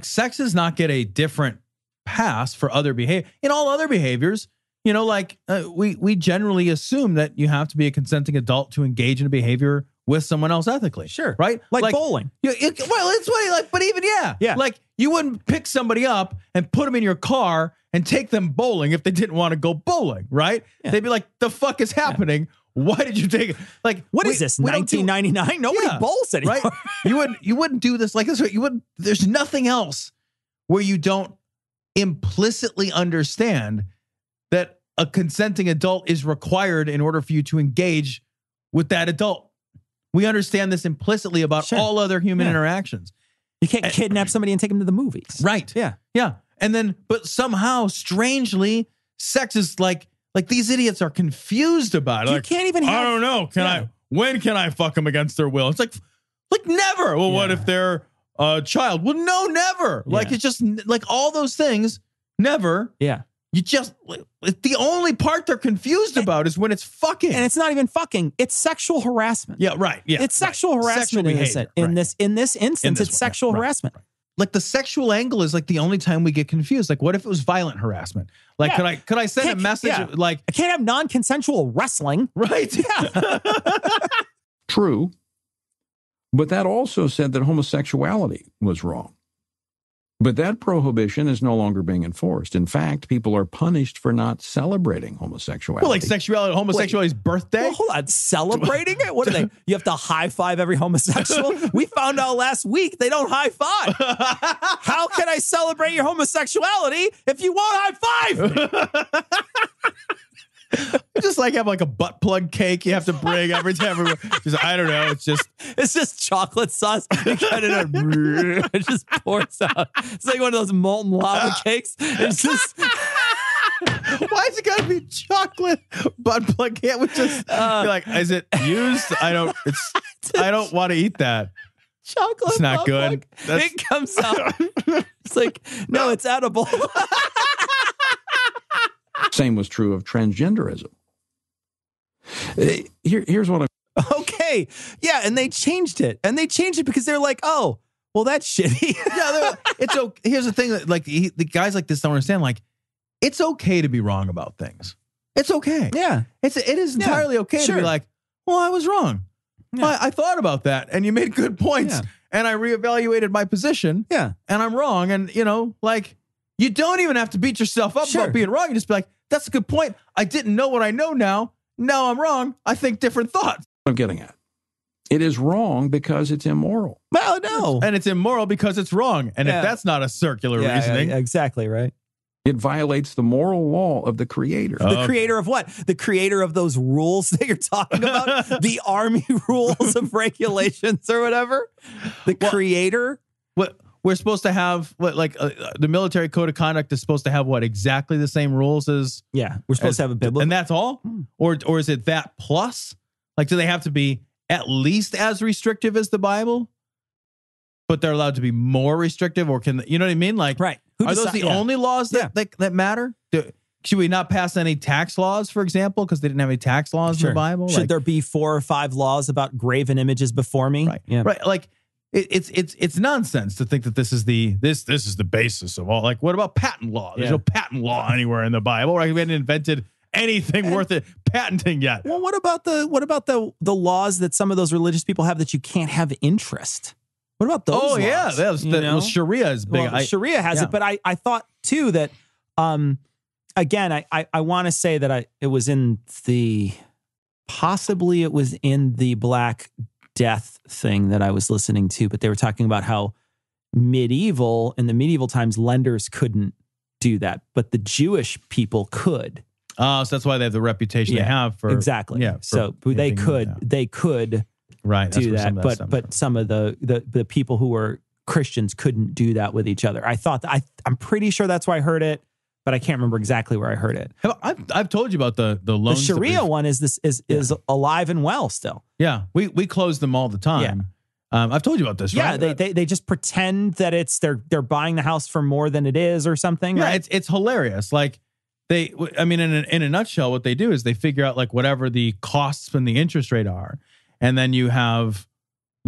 sex does not get a different pass for other behavior. In all other behaviors, you know, like we generally assume that you have to be a consenting adult to engage in a behavior with someone else ethically. Sure. Right? Like bowling. It's funny, like, but even, yeah. Like you wouldn't pick somebody up and put them in your car and take them bowling if they didn't want to go bowling, right? Yeah. They'd be like, the fuck is happening? Yeah. Why did you take it? Like, what is this? 1999? Nobody bowls anymore. Right? You wouldn't do this like this. There's nothing else where you don't implicitly understand that a consenting adult is required in order for you to engage with that adult. We understand this implicitly about all other human interactions. You can't kidnap somebody and take them to the movies. Right. Yeah. Yeah. And then, but somehow, strangely, sex is like these idiots are confused about it. You like, can't even have, I don't know. When can I fuck them against their will? It's like never. Well, what if they're a child? Well, no, never. Like, it's just like all those things, never. Yeah. You just, the only part they're confused about is when it's fucking. And it's not even fucking. It's sexual harassment. Yeah, right. Yeah. It's sexual harassment in this instance. It's sexual harassment. Right. Like the sexual angle is like the only time we get confused. Like, what if it was violent harassment? Like, could I send a message like, I can't have non-consensual wrestling. Right. Yeah. True. But that also said that homosexuality was wrong. But that prohibition is no longer being enforced. In fact, people are punished for not celebrating homosexuality. Well, like homosexuality's birthday? Well, hold on, celebrating it? What are they? You have to high five every homosexual? We found out last week they don't high five. How can I celebrate your homosexuality if you won't high five? Just like have like a butt plug cake you have to bring every time. I don't know. It's just chocolate sauce. You cut it up. It just pours out. It's like one of those molten lava cakes. It's just. Why is it gotta be chocolate butt plug cake? Would just be like, is it used? I don't want to eat that. Chocolate. It's not good. It comes out. It's like, no, it's edible. Same was true of transgenderism. Here's what Okay. Yeah, and they changed it. And they changed it because they're like, oh, well, that's shitty. It's okay. Here's the thing that like the guys like this don't understand. Like, it's okay to be wrong about things. It's okay. Yeah. It is entirely okay to be like, well, I was wrong. Yeah. I thought about that and you made good points and I reevaluated my position. Yeah. And I'm wrong. And you know, like, you don't even have to beat yourself up about being wrong. You just be like, that's a good point. I didn't know what I know now. Now I'm wrong. I think different thoughts. I'm getting at. It is wrong because it's immoral. Well, no. And it's immoral because it's wrong. And if that's not a circular reasoning. Yeah, exactly, right. It violates the moral law of the creator. The creator of what? The creator of those rules that you're talking about? The army rules of regulations or whatever? The creator? What? We're supposed to have the military code of conduct is supposed to have exactly the same rules as we're supposed to have a biblical, and that's all, or is it that plus? Like, do they have to be at least as restrictive as the Bible, but they're allowed to be more restrictive, or can you know what I mean? Like, right? Are those the only laws that matter? Should we not pass any tax laws, for example, because they didn't have any tax laws in the Bible? Should there be 4 or 5 laws about graven images before me? Right. Yeah. Right. Like. It's nonsense to think that this is the basis of all. Like, what about patent law? There's no patent law anywhere in the Bible. Right? We hadn't invented anything worth it patenting yet. Well, what about the laws that some of those religious people have that you can't have interest? What about those laws? Yeah, Sharia is big. Well, Sharia has it, but I thought too that again, I want to say that it was in the Black Death thing that I was listening to, but they were talking about how in the medieval times, lenders couldn't do that, but the Jewish people could. So that's why they have the reputation they have for exactly. Yeah, so they could right do that, but some of the people who were Christians couldn't do that with each other. I'm pretty sure that's why I heard it, but I can't remember exactly where I heard it. I've told you about the loans. The Sharia one is alive and well still. Yeah, we close them all the time. Yeah. I've told you about this. Yeah, right? they just pretend that they're buying the house for more than it is or something. Yeah, right? it's hilarious. Like in a nutshell, what they do is they figure out like whatever the costs and the interest rate are, and then you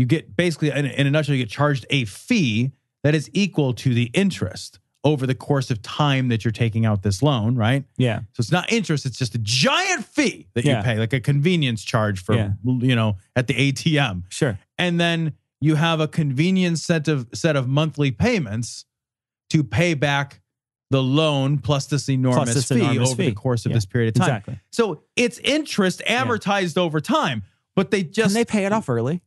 get basically in a nutshell, you get charged a fee that is equal to the interest over the course of time that you're taking out this loan, right? Yeah. So it's not interest, it's just a giant fee that you pay, like a convenience charge for, at the ATM. Sure. And then you have a convenience set of monthly payments to pay back the loan plus this enormous fee over the course of this period of time. Exactly. So it's interest amortized over time, but they just... Can they pay it off early?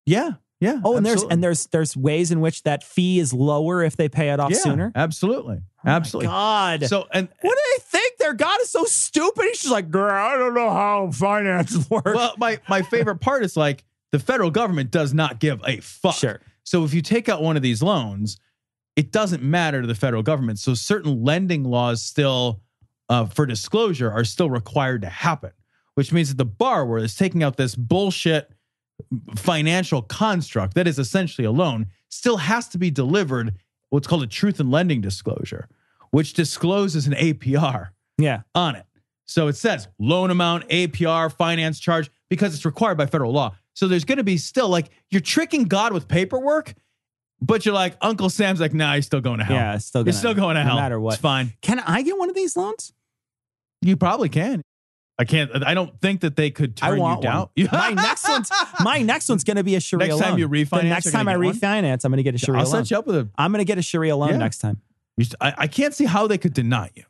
Yeah. Yeah. Oh, and there's ways in which that fee is lower if they pay it off sooner. Absolutely. Oh absolutely. God. So and what do they think? Their God is so stupid. He's just like, girl, I don't know how finances work. Well, my favorite part is like the federal government does not give a fuck. Sure. So if you take out one of these loans, it doesn't matter to the federal government. So certain lending laws still for disclosure are still required to happen, which means that the borrower is taking out this bullshit financial construct that is essentially a loan still has to be delivered what's called a truth in lending disclosure, which discloses an APR on it. So it says loan amount, APR, finance charge, because it's required by federal law. So there's going to be still like you're tricking God with paperwork, but you're like Uncle Sam's like, nah, he's still going to hell. Yeah, you're still going to hell. No matter what. It's fine. Can I get one of these loans? You probably can. I can't. I don't think that they could turn you down. My next one's going to be a Sharia loan. Next time you refinance, the next time I refinance, I'm going to get a Sharia loan. I'll set you up with I'm going to get a Sharia loan next time. I can't see how they could deny you.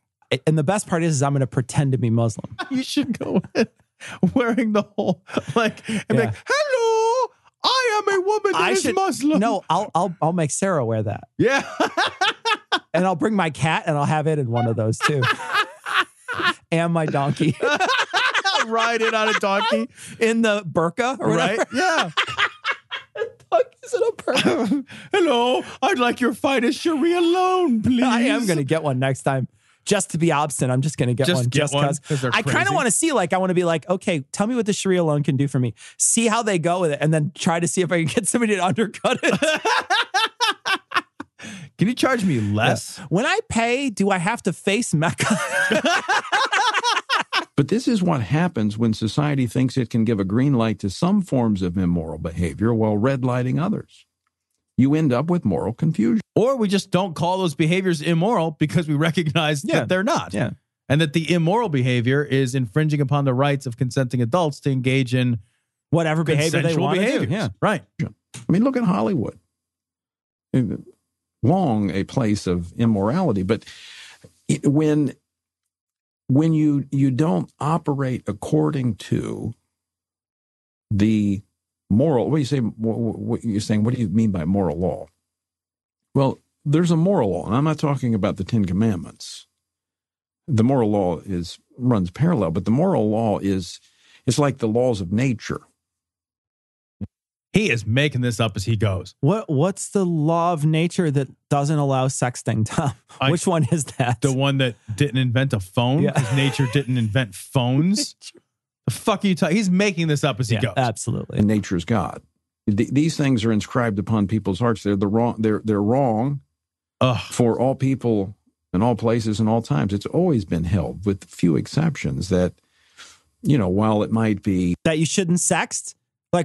And the best part is I'm going to pretend to be Muslim. You should go wearing the whole like hello, I am a woman that is Muslim. No, I'll make Sarah wear that. Yeah, and I'll bring my cat and I'll have it in one of those too. And my donkey. Ride it on a donkey in the burqa, right? Yeah. Donkey's in a burqa. Hello, I'd like your finest Sharia loan, please. I am going to get one next time. Just to be obstinate, I'm just going to get one just because I kind of want to see, I want to be like, okay, tell me what the Sharia loan can do for me. See how they go with it, and then try to see if I can get somebody to undercut it. Can you charge me less? Yeah. When I pay, do I have to face Mecca? But this is what happens when society thinks it can give a green light to some forms of immoral behavior while red lighting others. You end up with moral confusion. Or we just don't call those behaviors immoral because we recognize that they're not. Yeah. And that the immoral behavior is infringing upon the rights of consenting adults to engage in whatever behavior they want to do. Yeah. Right. I mean, look at Hollywood. Long a place of immorality, but when you don't operate according to the moral, what do you say? What you're saying? What do you mean by moral law? Well, there's a moral law, and I'm not talking about the Ten Commandments. The moral law runs parallel, but the moral law it's like the laws of nature. He is making this up as he goes. What's the law of nature that doesn't allow sexting, Tom? Which one is that? The one that didn't invent a phone because nature didn't invent phones. The fuck are you talking? He's making this up as he goes. Absolutely. And nature's God. These things are inscribed upon people's hearts. They're wrong for all people in all places and all times. It's always been held, with few exceptions, that, while it might be that you shouldn't sext.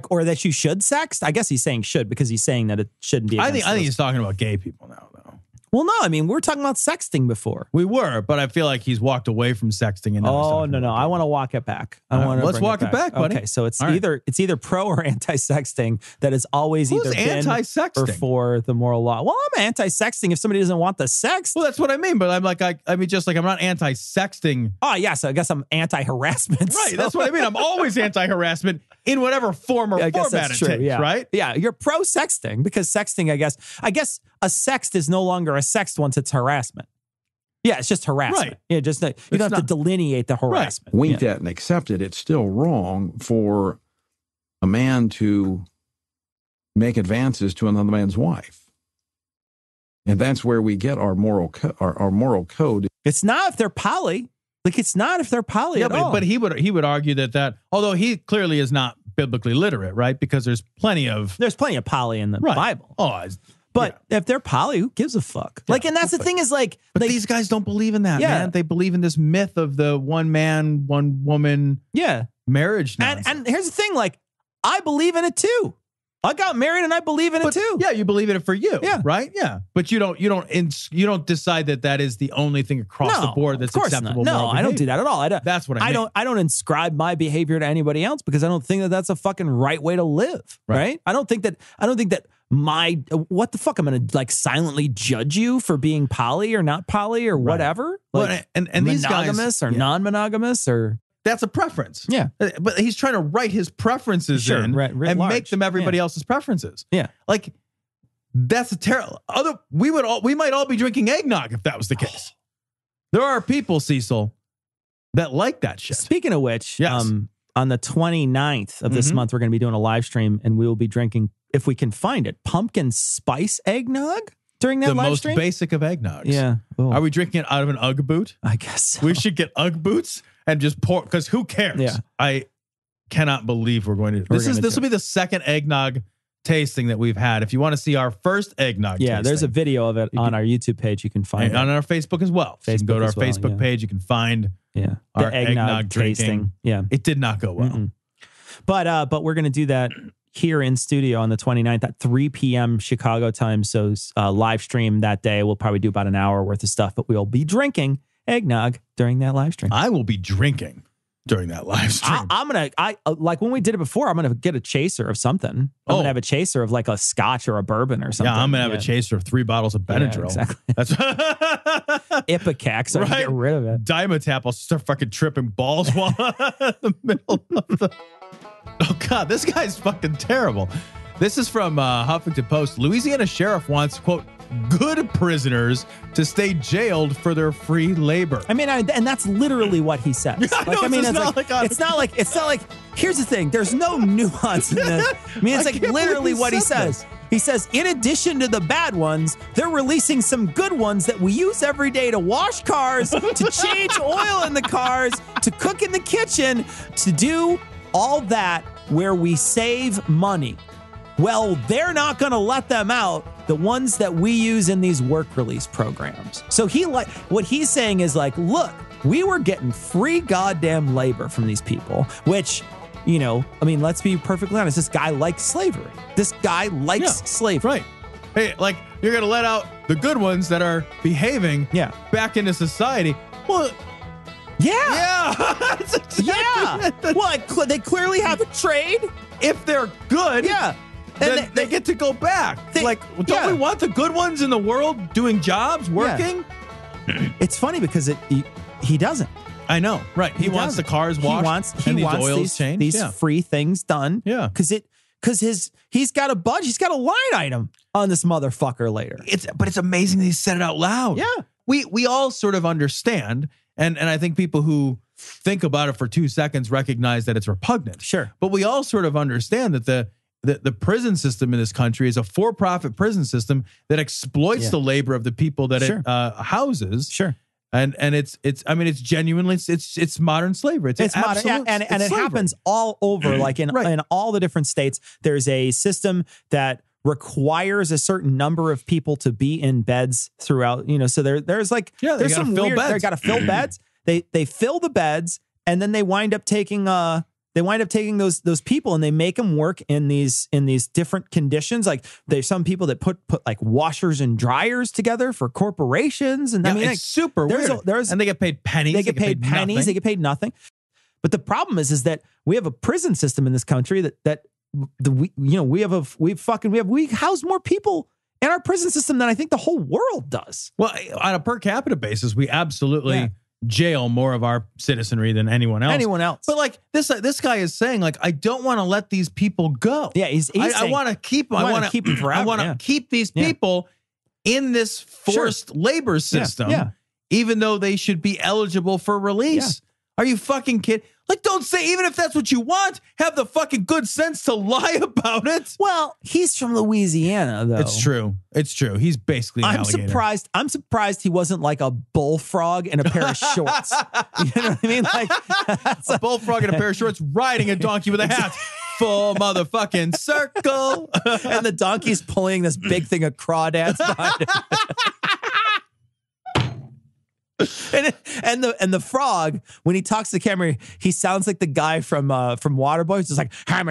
Or that you should sext? I guess he's saying should because he's saying that it shouldn't be. I think he's talking about gay people now, though. Well, no, I mean, we were talking about sexting before. We were, but I feel like he's walked away from sexting. And no. I want to walk it back. Let's walk it back, buddy. Okay, so it's either pro or anti-sexting that has always either been anti-sexting? Or for the moral law. Well, I'm anti-sexting if somebody doesn't want the sex. Well, that's what I mean. But I'm like, I mean, just like I'm not anti-sexting. Oh, yeah. So I guess I'm anti-harassment. Right. So. That's what I mean. I'm always anti-harassment in whatever form or format it takes, right? Yeah. You're pro-sexting because sexting, I guess a sext is no longer a sext once it's harassment. Yeah, it's just harassment. Right. Yeah, just you don't have to delineate the harassment. Winked at and accepted. It's still wrong for a man to make advances to another man's wife. And that's where we get our moral code. It's not if they're poly. Like, it's not if they're poly at all. But he would argue that although he clearly is not biblically literate, right? Because there's plenty of poly in the Bible. But if they're poly, who gives a fuck? Yeah, like, and that's the thing is like, these guys don't believe in that, man. They believe in this myth of the one man, one woman marriage nonsense. And here's the thing, like, I believe in it too. I got married and I believe in it too. Yeah, you believe in it for you, right? Yeah, but you don't decide that is the only thing across the board that's acceptable. No, I don't do that at all. That's what I mean. I don't inscribe my behavior to anybody else because I don't think that that's a fucking right way to live. Right? I don't think that what the fuck, I'm gonna like silently judge you for being poly or not poly or whatever. Like, and these guys, monogamous or non-monogamous or. That's a preference. Yeah. But he's trying to write his preferences in and make them everybody else's preferences. Yeah. Like, that's a terrible. We might all be drinking eggnog if that was the case. There are people, Cecil, that like that shit. Speaking of which, on the 29th of this month, we're going to be doing a live stream and we will be drinking, if we can find it, pumpkin spice eggnog during that live stream. The most basic of eggnogs. Yeah. Ooh. Are we drinking it out of an Ugg boot? I guess so. We should get Ugg boots and just pour, because who cares? Yeah. I cannot believe we're going to. This will be the second eggnog tasting that we've had. If you want to see our first eggnog tasting. There's a video of it on our YouTube page. You can find it. On our Facebook as well. So you can go to our Facebook page. You can find our eggnog tasting. Yeah. It did not go well. But we're going to do that here in studio on the 29th at 3 p.m. Chicago time. So live stream that day. We'll probably do about an hour worth of stuff, but we'll be drinking eggnog during that live stream. I will be drinking during that live stream. I like when we did it before, I'm going to get a chaser of something. I'm going to have a chaser of like a scotch or a bourbon or something. Yeah, I'm going to have a chaser of 3 bottles of Benadryl. Yeah, exactly. That's Ipecac, so I can get rid of it. Dimetap, I'll start fucking tripping balls while in the middle of the... Oh, God, this guy's fucking terrible. This is from Huffington Post. Louisiana sheriff wants, quote, good prisoners to stay jailed for their free labor. I mean, and that's literally what he says. It's not like, here's the thing. There's no nuance in this. I mean, it's like literally what he says. He says, in addition to the bad ones, they're releasing some good ones that we use every day to wash cars, to change oil in the cars, to cook in the kitchen, to do all that where we save money. Well, they're not going to let them out, the ones that we use in these work release programs. So what he's saying is like, look, we were getting free goddamn labor from these people, which, you know, I mean, let's be perfectly honest. This guy likes slavery. This guy likes slavery. Right. Hey, like, you're going to let out the good ones that are behaving back into society. Well, That's exactly Well, they clearly have a trade. If they're good, then they get to go back. Don't we want the good ones in the world doing jobs, working? Yeah. It's funny because he doesn't. I know, right? He wants the cars washed. He wants oils changed. These free things done. Yeah, because he's got a budget. He's got a line item on this motherfucker later. But it's amazing that he said it out loud. Yeah, we all sort of understand, and I think people who think about it for 2 seconds recognize that it's repugnant. Sure, but we all sort of understand that the prison system in this country is a for-profit prison system that exploits the labor of the people that it houses. Sure. And it's genuinely it's modern slavery. It's modern, and it happens all over, like in all the different states. There's a system that requires a certain number of people to be in beds throughout. You know, so there's there's some weird. They got to fill beds. They fill the beds, and then they wind up taking They wind up taking those people and they make them work in these different conditions. Like there's some people that put like washers and dryers together for corporations, and I mean, it's like, super weird. And they get paid pennies. They get paid pennies. Nothing. They get paid nothing. But the problem is that we have a prison system in this country that we house more people in our prison system than I think the whole world does. Well, on a per capita basis, we absolutely jail more of our citizenry than anyone else. But like this guy is saying, like, I don't want to let these people go. Yeah, I want to keep them. I want to keep them forever. I want to keep these people in this forced labor system, even though they should be eligible for release. Are you fucking kidding? Like, don't say, even if that's what you want, have the fucking good sense to lie about it. Well, he's from Louisiana, though. It's true. He's basically an alligator. I'm surprised he wasn't like a bullfrog in a pair of shorts. You know what I mean? Like a bullfrog in a pair of shorts riding a donkey with a hat. Full motherfucking circle. And the donkey's pulling this big thing of crawdads behind it. And the frog, when he talks to the camera, he sounds like the guy from Waterboy. It's just like I'm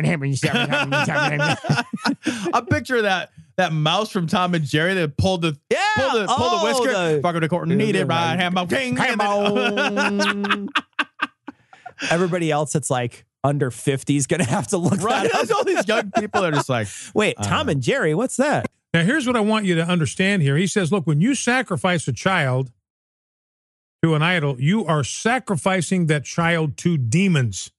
picture that mouse from Tom and Jerry that pulled the whisker. Fuck the court needed by Hambo King. Everybody else that's like under 50 is gonna have to look right. That up. There's all these young people that are just like, wait, Tom and Jerry, what's that? Now here's what I want you to understand here. He says, look, when you sacrifice a child to an idol, you are sacrificing that child to demons.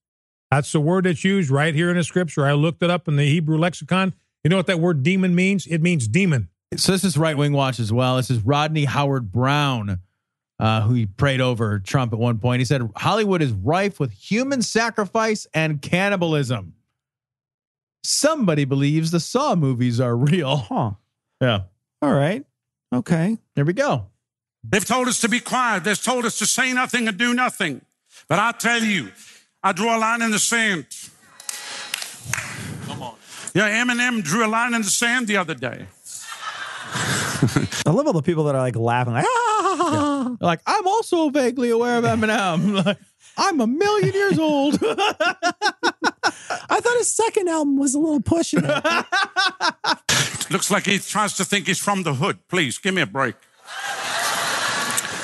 That's the word that's used right here in the scripture. I looked it up in the Hebrew lexicon. You know what that word demon means? It means demon. So this is Right Wing Watch as well. This is Rodney Howard-Browne, who he prayed over Trump at one point. He said, Hollywood is rife with human sacrifice and cannibalism. Somebody believes the Saw movies are real. Huh. Yeah. All right. Okay. There we go. They've told us to be quiet. They've told us to say nothing and do nothing. But I tell you, I draw a line in the sand. Come on. Yeah, Eminem drew a line in the sand the other day. I love all the people that are like laughing. Like, yeah. Like, I'm also vaguely aware of Eminem. Like, I'm 1 million years old. I thought his second album was a little pushing it. Looks like he tries to think he's from the hood. Please, give me a break.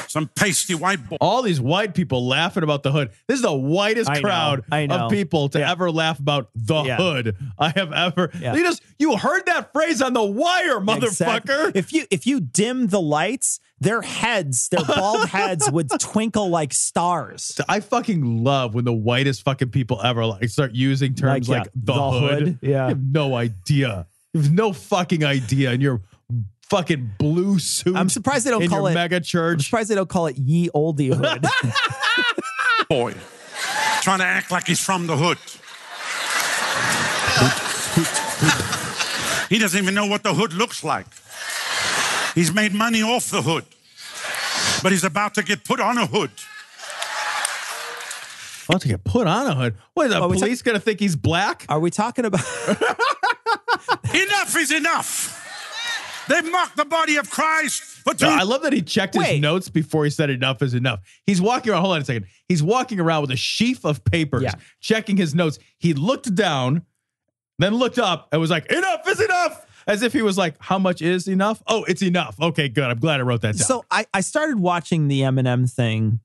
Some pasty white boy. All these white people laughing about the hood. This is the whitest crowd of people to ever laugh about the hood I have ever. Yeah. You heard that phrase on The Wire, motherfucker. Exactly. If you dim the lights, their bald heads would twinkle like stars. I fucking love when the whitest fucking people ever start using terms like the hood. Yeah. You have no idea. You have no fucking idea. And you're fucking blue suit. I'm surprised they don't call it mega church. I'm surprised they don't call it ye olde hood. Boy, trying to act like he's from the hood. He doesn't even know what the hood looks like. He's made money off the hood, but he's about to get put on a hood. About to get put on a hood? What, is the police going to think he's black? Are we talking about... Enough is enough. They've mocked the body of Christ. I love that he checked his notes before he said enough is enough. He's walking around. Hold on a second. He's walking around with a sheaf of papers, checking his notes. He looked down, then looked up and was like, enough is enough. As if he was like, how much is enough? Oh, it's enough. Okay, good. I'm glad I wrote that down. So I started watching the Eminem thing,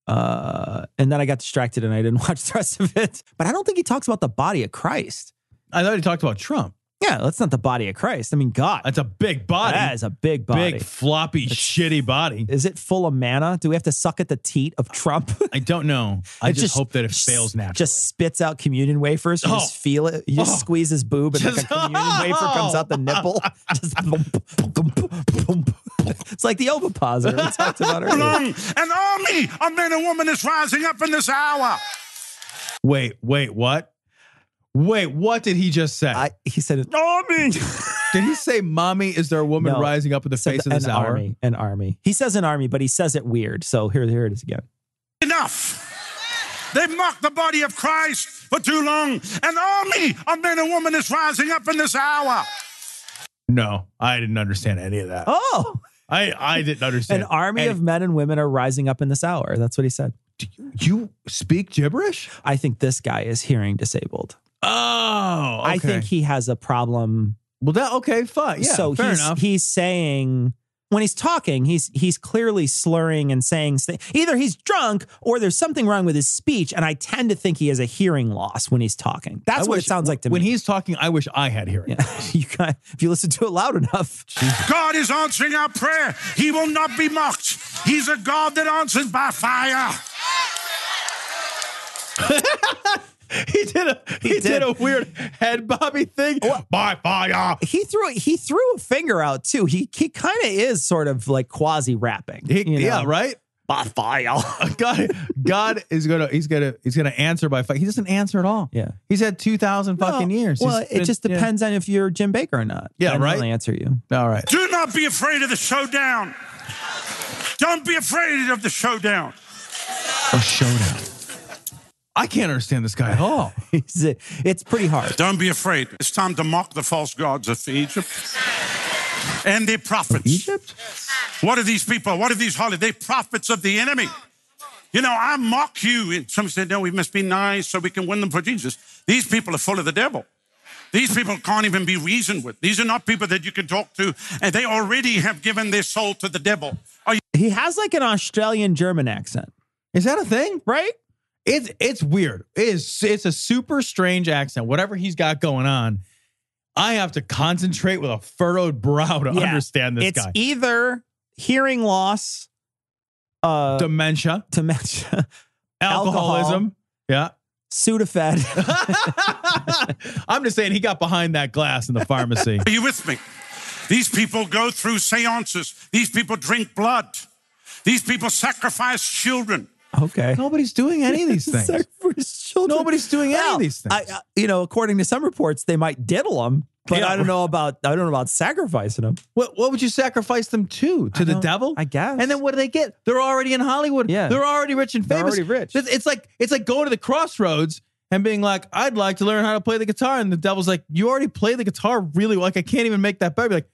and then I got distracted and I didn't watch the rest of it. But I don't think he talks about the body of Christ. I thought he talked about Trump. Yeah, that's not the body of Christ. I mean, God. That's a big body. That is a big body. Big, floppy, shitty body. Is it full of manna? Do we have to suck at the teat of Trump? I don't know. I just hope that it fails naturally. Just spits out communion wafers. You just feel it. You just squeeze his boob and like a communion wafer comes out the nipple. Just it's like the ovipositor we talked about earlier. An army of men and women is rising up in this hour. Wait, what? Wait, what did he just say? He said, army. Did he say, mommy, is there a woman rising up in the face of this hour? An army. He says an army, but he says it weird. So here it is again. Enough. They've mocked the body of Christ for too long. An army of men and women is rising up in this hour. No, I didn't understand any of that. Oh. I didn't understand. An army of men and women are rising up in this hour. That's what he said. You speak gibberish? I think this guy is hearing disabled. Oh, okay. I think he has a problem. Well, okay, fine. Yeah, so fair enough. He's saying, when he's talking, he's clearly slurring and saying either he's drunk or there's something wrong with his speech. And I tend to think he has a hearing loss when he's talking. That's what it sounds like to me. When he's talking, I wish I had hearing loss. If you listen to it loud enough. God is answering our prayer. He will not be mocked. He's a God that answers by fire. He did a weird head bobby thing. By fire. He threw a finger out too. He kind of is sort of like quasi rapping. Yeah, right. By fire. God is gonna answer by fire. He doesn't answer at all. Yeah, he's had 2,000 fucking years. Well, it just depends on if you're Jim Bakker or not. Yeah, right. I'll answer you. All right. Do not be afraid of the showdown. Don't be afraid of the showdown. A showdown. I can't understand this guy at all. It's pretty hard. Don't be afraid. It's time to mock the false gods of Egypt and their prophets. Egypt? What are these people? What are these They're prophets of the enemy. You know, I mock you. And some said, no, we must be nice so we can win them for Jesus. These people are full of the devil. These people can't even be reasoned with. These are not people that you can talk to, and they already have given their soul to the devil. He has like an Australian German accent. Is that a thing? Right? It's weird. It's a super strange accent. Whatever he's got going on, I have to concentrate with a furrowed brow to understand this guy. It's either hearing loss, dementia, alcoholism, Sudafed. I'm just saying he got behind that glass in the pharmacy. Are you with me? These people go through seances. These people drink blood. These people sacrifice children. Okay. Nobody's doing any of these things. Nobody's doing any of these things. According to some reports, they might diddle them, but I don't know about sacrificing them. What would you sacrifice them to? To the devil? I guess. And then what do they get? They're already in Hollywood. Yeah. They're already rich and famous. They're already rich. It's like going to the crossroads and being like, I'd like to learn how to play the guitar. And the devil's like, you already play the guitar really well. Like, I can't even make that better. Be like,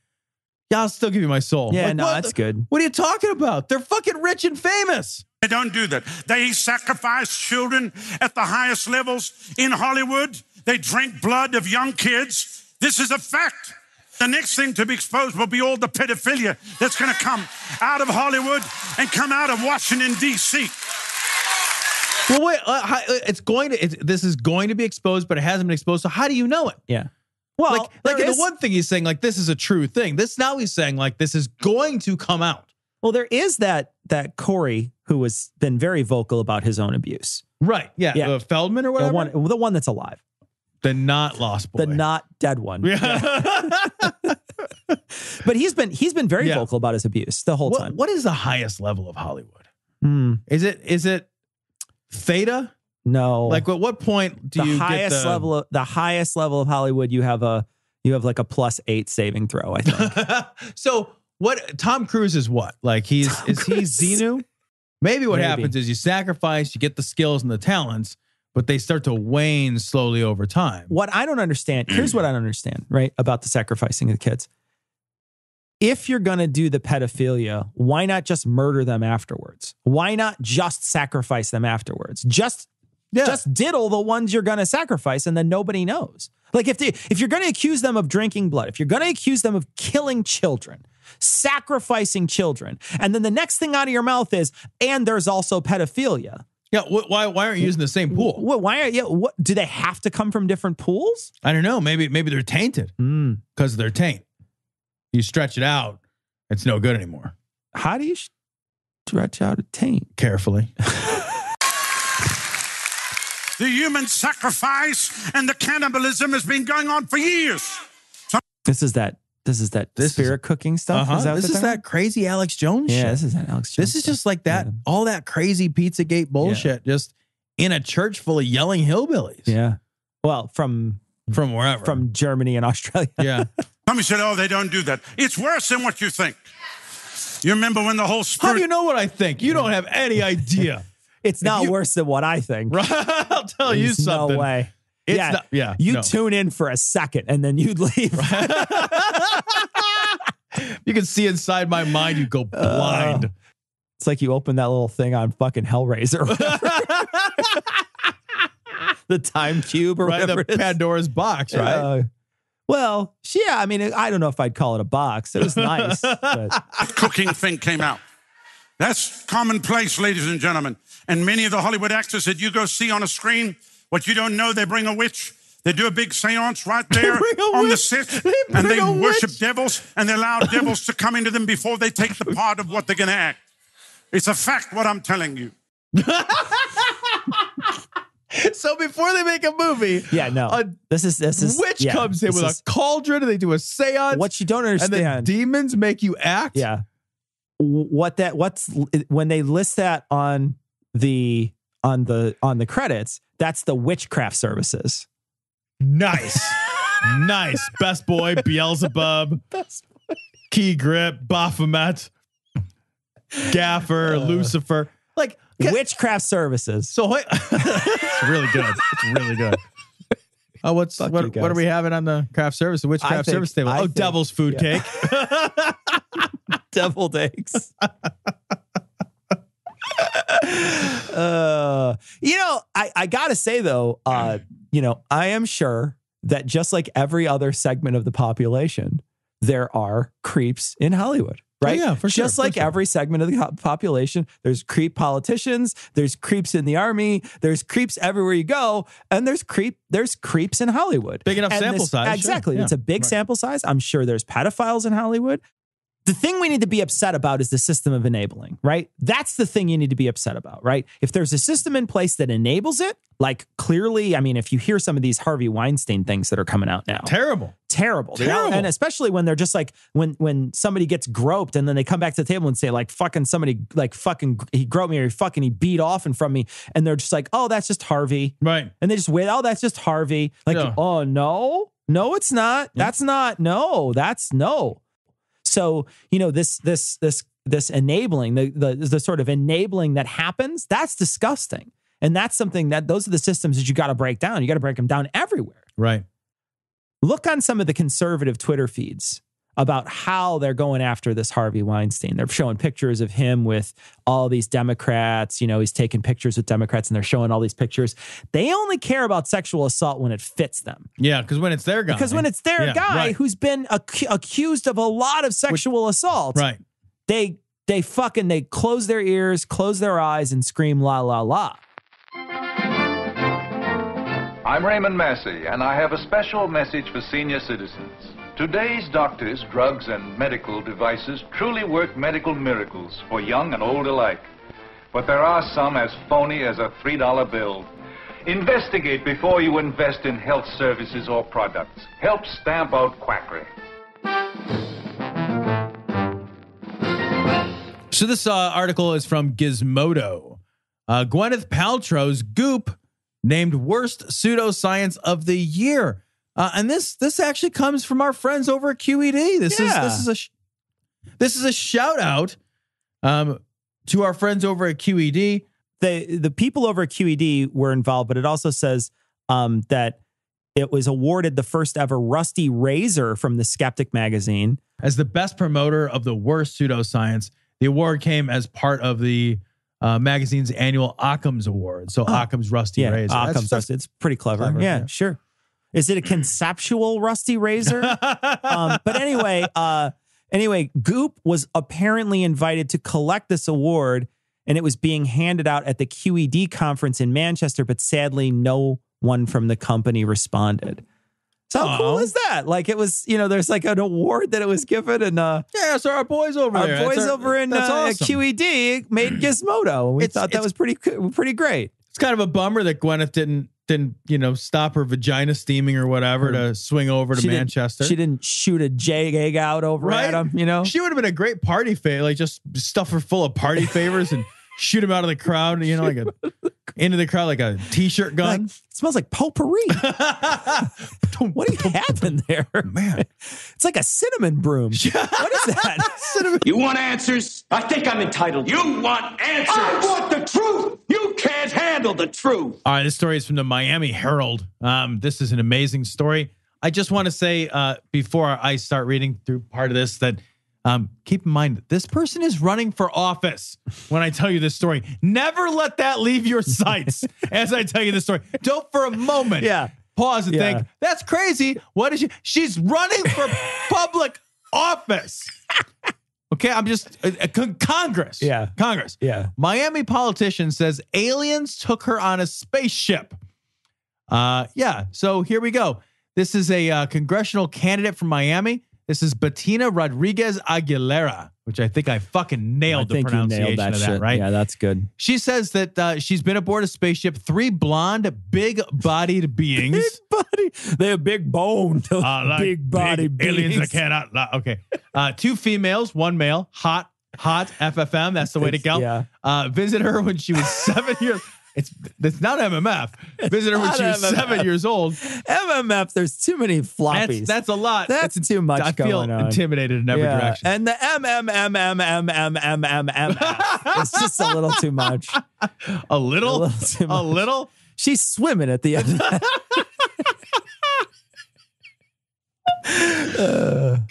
yeah, I'll still give you my soul. Yeah, like, that's good. What are you talking about? They're fucking rich and famous. They don't do that. They sacrifice children at the highest levels in Hollywood. They drink blood of young kids. This is a fact. The next thing to be exposed will be all the pedophilia that's going to come out of Hollywood and come out of Washington, D.C. Well, wait, this is going to be exposed, but it hasn't been exposed. So how do you know it? Yeah. Well, like the one thing he's saying, like, this is a true thing. Now he's saying, like, this is going to come out. Well, there is that Corey who has been very vocal about his own abuse. Right. Yeah. Feldman or whatever. The one that's alive. The not lost boy. The not dead one. Yeah. But he's been very vocal about his abuse the whole time. What is the highest level of Hollywood? Is it theta? No. Like, at what point do you get the highest level of Hollywood? You have like a +8 saving throw, I think. So what? Tom Cruise is what? Like is he Xenu? Maybe what happens is you sacrifice, you get the skills and the talents, but they start to wane slowly over time. What I don't understand, here's what I don't understand, right, about the sacrificing of the kids. If you're going to do the pedophilia, why not just murder them afterwards? Why not just sacrifice them afterwards? Just diddle the ones you're going to sacrifice and then nobody knows. Like if you're going to accuse them of drinking blood, if you're going to accuse them of killing children, sacrificing children, and then the next thing out of your mouth is, and there's also pedophilia. Yeah, why aren't you using the same pool? What do they have to come from different pools? I don't know. Maybe they're tainted because they're taint. You stretch it out, it's no good anymore. How do you stretch out a taint? Carefully. The human sacrifice and the cannibalism has been going on for years. This is that spirit cooking stuff. This is that crazy Alex Jones shit. Yeah, this is that Alex Jones. This is just like that, all that crazy Pizzagate bullshit, just in a church full of yelling hillbillies. Yeah. Well, from wherever. From Germany and Australia. Yeah. Somebody said, oh, they don't do that. It's worse than what you think. You remember when the whole spirit... How do you know what I think? You don't have any idea. It's not worse than what I think. Right? I'll tell you something. No way. You tune in for a second and then you'd leave. You can see inside my mind, you go blind. It's like you open that little thing on fucking Hellraiser or whatever. The time cube or whatever. The Pandora's box, right? Well, yeah, I mean, I don't know if I'd call it a box. It was nice. But. Cooking thing came out. That's commonplace, ladies and gentlemen. And many of the Hollywood actors that you go see on a screen, what you don't know, they bring a witch. They do a big seance right there on the set, and they worship devils, and they allow devils to come into them before they take the part of what they're going to act. It's a fact what I'm telling you. So before they make a movie, this is witch comes in with a cauldron and they do a seance. What you don't understand, and then demons make you act. Yeah, what's when they list that on the credits? That's the witchcraft services. Nice, nice. Best boy, Beelzebub, Key Grip, Baphomet, Gaffer, Lucifer, like. Witchcraft services. So it's really good. It's really good. Oh, what are we having on the craft service? The witchcraft service table. Devil's food cake. Deviled eggs. I gotta say though, I am sure that just like every other segment of the population, there are creeps in Hollywood. Right? Oh, yeah, for sure. Just like every segment of the population, there's creep politicians, there's creeps in the army, there's creeps everywhere you go, and there's creeps in Hollywood. Big enough sample size. Exactly. Sure. It's a big sample size. I'm sure there's pedophiles in Hollywood. The thing we need to be upset about is the system of enabling, right? That's the thing you need to be upset about, right? If there's a system in place that enables it, like clearly, I mean, if you hear some of these Harvey Weinstein things that are coming out now. Terrible. And especially when they're just like, when somebody gets groped and then they come back to the table and say like, fucking somebody, like fucking, he groped me or he beat off in front of me. And they're just like, oh, that's just Harvey. Right. And they just wait, oh, that's just Harvey. Like, oh, no, it's not. Yeah. That's not. No, that's no. So, this enabling, the sort of enabling that happens, that's disgusting. And that's something those are the systems that you got to break down. You got to break them down everywhere. Right. Look on some of the conservative Twitter feeds about how they're going after this Harvey Weinstein. They're showing pictures of him with all these Democrats. He's taking pictures with Democrats and they're showing all these pictures. They only care about sexual assault when it fits them. Yeah, because when it's their guy. Because when it's their guy who's been accused of a lot of sexual assault, right? They close their ears, close their eyes, and scream la la la. I'm Raymond Massey, and I have a special message for senior citizens. Today's doctors, drugs, and medical devices truly work medical miracles for young and old alike. But there are some as phony as a $3 bill. Investigate before you invest in health services or products. Help stamp out quackery. So this article is from Gizmodo. Gwyneth Paltrow's Goop named worst pseudoscience of the year. And this actually comes from our friends over at QED. This is a shout out to our friends over at QED. The people over at QED were involved, but it also says that it was awarded the first ever Rusty Razor from the Skeptic magazine as the best promoter of the worst pseudoscience. The award came as part of the magazine's annual Occam's Award. So Occam's Rusty Razor. Occam's Rusty. It's pretty clever. Yeah, sure. Is it a conceptual Rusty Razor? But anyway, Goop was apparently invited to collect this award, and it was being handed out at the QED conference in Manchester, but sadly, no one from the company responded. So how cool is that? Like it was, there's like an award that it was given, and so our boys over there, over in awesome. QED made Gizmodo. We thought that was pretty great. It's kind of a bummer that Gwyneth didn't stop her vagina steaming or whatever to swing over to Manchester. She didn't shoot a egg out over at him. She would have been a great party favor, like just stuff her full of party favors and shoot him out of the crowd. Into the crowd like a t-shirt gun. It smells like potpourri. What happened there, man? It's like a cinnamon broom. What is that? Cinnamon. You want answers? I think I'm entitled. You want answers? I want the truth. You can't handle the truth. All right, this story is from the Miami Herald. This is an amazing story. I just want to say before I start reading through part of this that Keep in mind, this person is running for office when I tell you this story. Never let that leave your sights as I tell you this story. Don't for a moment pause and think, that's crazy. What is she? She's running for public office. Okay, I'm just Congress. Yeah. Congress. Yeah. Miami politician says aliens took her on a spaceship. So here we go. This is a congressional candidate from Miami. This is Bettina Rodriguez Aguilera, which I think I fucking nailed the pronunciation of that, right? Yeah, that's good. She says that she's been aboard a spaceship, 3 blonde, big-bodied beings. They have big bone. Like big-bodied beings. Aliens that cannot. Okay. 2 females, 1 male. Hot FFM. That's the way to go. Yeah. Visit her when she was 7 years. It's not MMF. Visit her when she was 7 years old. MMF, there's too many floppies. That's a lot. That's too much I feel going on. intimidated in every direction. And the MMMMMMMMMF. It's just a little too much. A little too much. A little? She's swimming at the end of that.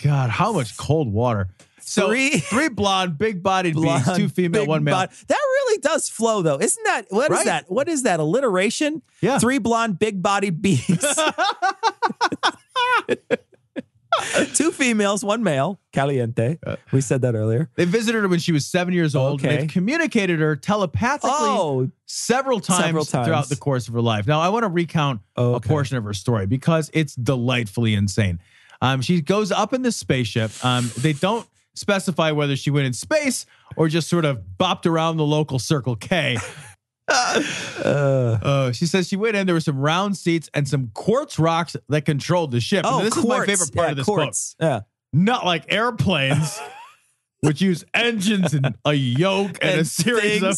God, how much cold water. So 3 blonde, big-bodied beings, 2 female, 1 male. That really does flow, though. Isn't that, what is that? What is that, alliteration? Yeah. 3 blonde, big-bodied beings. 2 females, 1 male. Caliente. We said that earlier. They visited her when she was 7 years old. Okay. They've communicated her telepathically several times throughout the course of her life. Now, I want to recount a portion of her story because it's delightfully insane. She goes up in this spaceship. They don't specify whether she went in space or just sort of bopped around the local Circle K. She says she went in. There were some round seats and some quartz rocks that controlled the ship. Oh, this is my favorite part of this quote. Yeah. Not like airplanes, which use engines and a yoke and a series of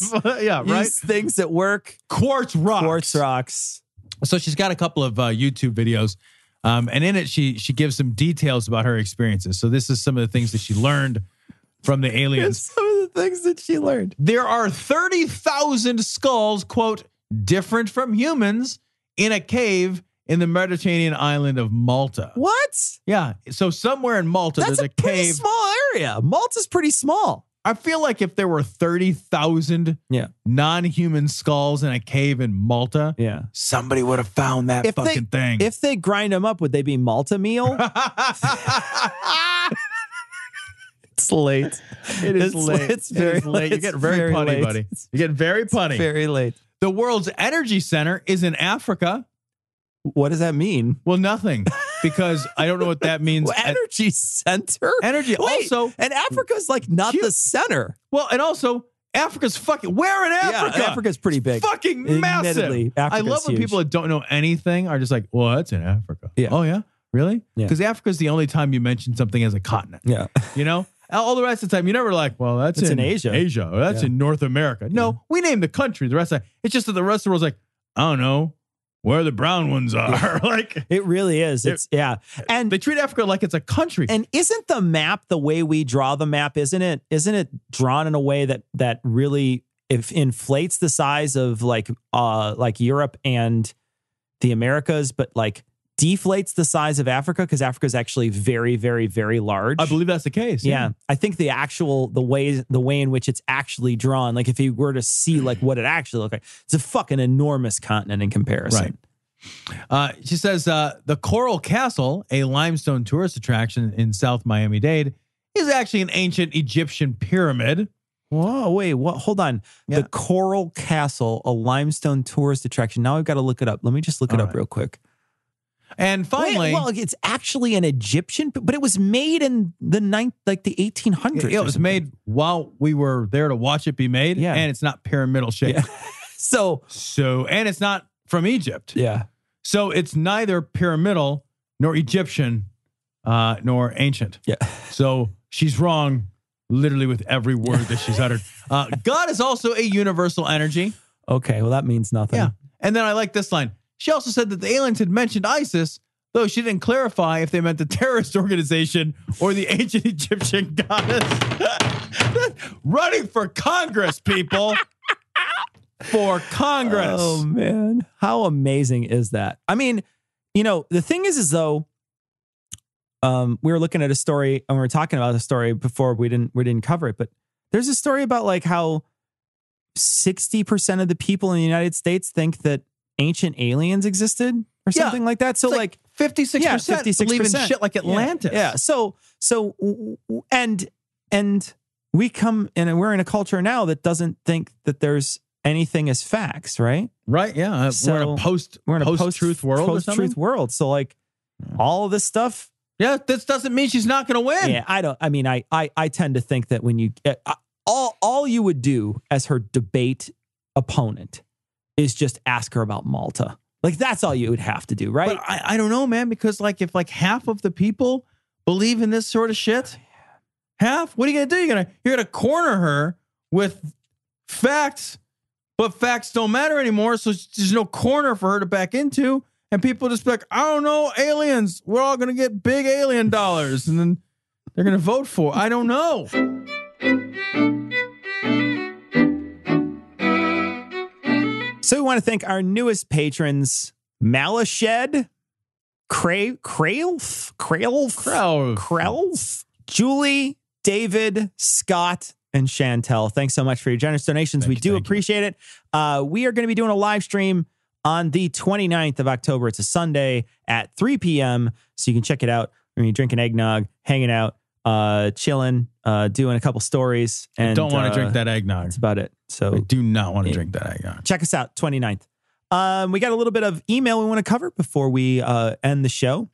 Use things that work. Quartz rocks. Quartz rocks. So she's got a couple of YouTube videos. And in it, she gives some details about her experiences. So this is some of the things that she learned from the aliens. Some of the things that she learned. There are 30,000 skulls, quote, different from humans in a cave in the Mediterranean island of Malta. What? Yeah. So somewhere in Malta, there's a pretty cave. Small area. Malta's pretty small. I feel like if there were 30,000 non-human skulls in a cave in Malta, somebody would have found that thing. If they grind them up, would they be Malta meal? It's late. It is late. It's very late. You get very punny, late. buddy. You get very punny. Very late. The world's energy center is in Africa. What does that mean? Well, nothing. Because I don't know what that means. Energy center? Energy. Wait, also, and Africa's like not the center. Well, and also, Africa's fucking. Where in Africa? Yeah, Africa's pretty big. Fucking massive. I love when people that don't know anything are just like, well, that's in Africa. Yeah. Oh, yeah? Really? Yeah. Because Africa's the only time you mention something as a continent. Yeah. You know? All the rest of the time, you never like, well, that's in Asia. Or that's in North America. No, we name the country. The rest of it's just that the rest of the world's like, I don't know where the brown ones are. Like it really is. And they treat Africa like it's a country. And isn't the map the way we draw the map? Isn't it drawn in a way that really inflates the size of like Europe and the Americas, but like deflates the size of Africa because Africa is actually very, very, very large. I believe that's the case. Yeah. I think the way in which it's actually drawn, like if you were to see like what it actually looked like, it's a fucking enormous continent in comparison. Right. She says the Coral Castle, a limestone tourist attraction in South Miami-Dade, is actually an ancient Egyptian pyramid. Whoa, wait, what? Hold on. Yeah. The Coral Castle, a limestone tourist attraction. Now I've got to look it up. Let me just look it up real quick. And finally, it's actually an Egyptian, but it was made in the 1800s. It was made while we were there to watch it be made. Yeah. And it's not pyramidal shape. Yeah. So, and it's not from Egypt. Yeah. So it's neither pyramidal nor Egyptian nor ancient. Yeah. So she's wrong literally with every word that she's uttered. God is also a universal energy. Okay. Well, that means nothing. Yeah. And then I like this line. She also said that the aliens had mentioned ISIS, though she didn't clarify if they meant the terrorist organization or the ancient Egyptian goddess. Running for Congress, people. For Congress. Oh, man. How amazing is that? I mean, the thing is though, we were looking at a story and we were talking about the story before we didn't cover it, but there's a story about like how 60% of the people in the United States think that ancient aliens existed or something like that. So like 56% 56% believe in shit like Atlantis. Yeah. So and we come and we're in a culture now that doesn't think that there's anything as facts, right? Right. Yeah. So we're in a post-truth world. Post-truth world. So like all of this stuff. Yeah. This doesn't mean she's not going to win. Yeah. I tend to think that when you all you would do as her debate opponent is just ask her about Malta. Like that's all you would have to do, right? But I don't know, man, because like if like half of the people believe in this sort of shit, half, what are you gonna do? You're gonna corner her with facts, but facts don't matter anymore. So there's no corner for her to back into, and people just be like, I don't know, aliens. We're all gonna get big alien dollars, and then they're gonna vote for. I don't know. So we want to thank our newest patrons, Malashed, Krelf, Julie, David, Scott, and Chantel. Thanks so much for your generous donations. We do appreciate it. We are going to be doing a live stream on the 29th of October. It's a Sunday at 3 p.m. So you can check it out. We're going to be drinking eggnog, hanging out, chilling, doing a couple stories. And I don't want to drink that eggnog. That's about it. So I do not want to drink that eggnog. Check us out, 29th. We got a little bit of email we want to cover before we end the show.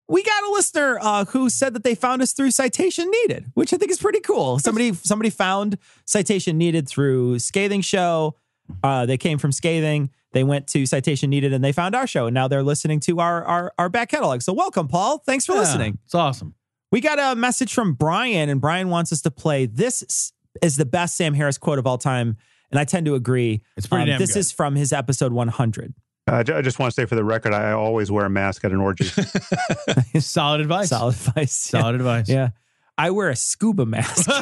We got a listener who said that they found us through Citation Needed, which I think is pretty cool. Somebody found Citation Needed through Scathing Show. They came from Scathing. They went to Citation Needed and they found our show. And now they're listening to our back catalog. So welcome, Paul. Thanks for listening. It's awesome. We got a message from Brian, and Brian wants us to play This is the best Sam Harris quote of all time. And I tend to agree. It's pretty damn This good. is from his episode 100. I just want to say for the record, I always wear a mask at an orgy. Solid advice. Solid advice. Solid advice. Yeah. I wear a scuba mask. We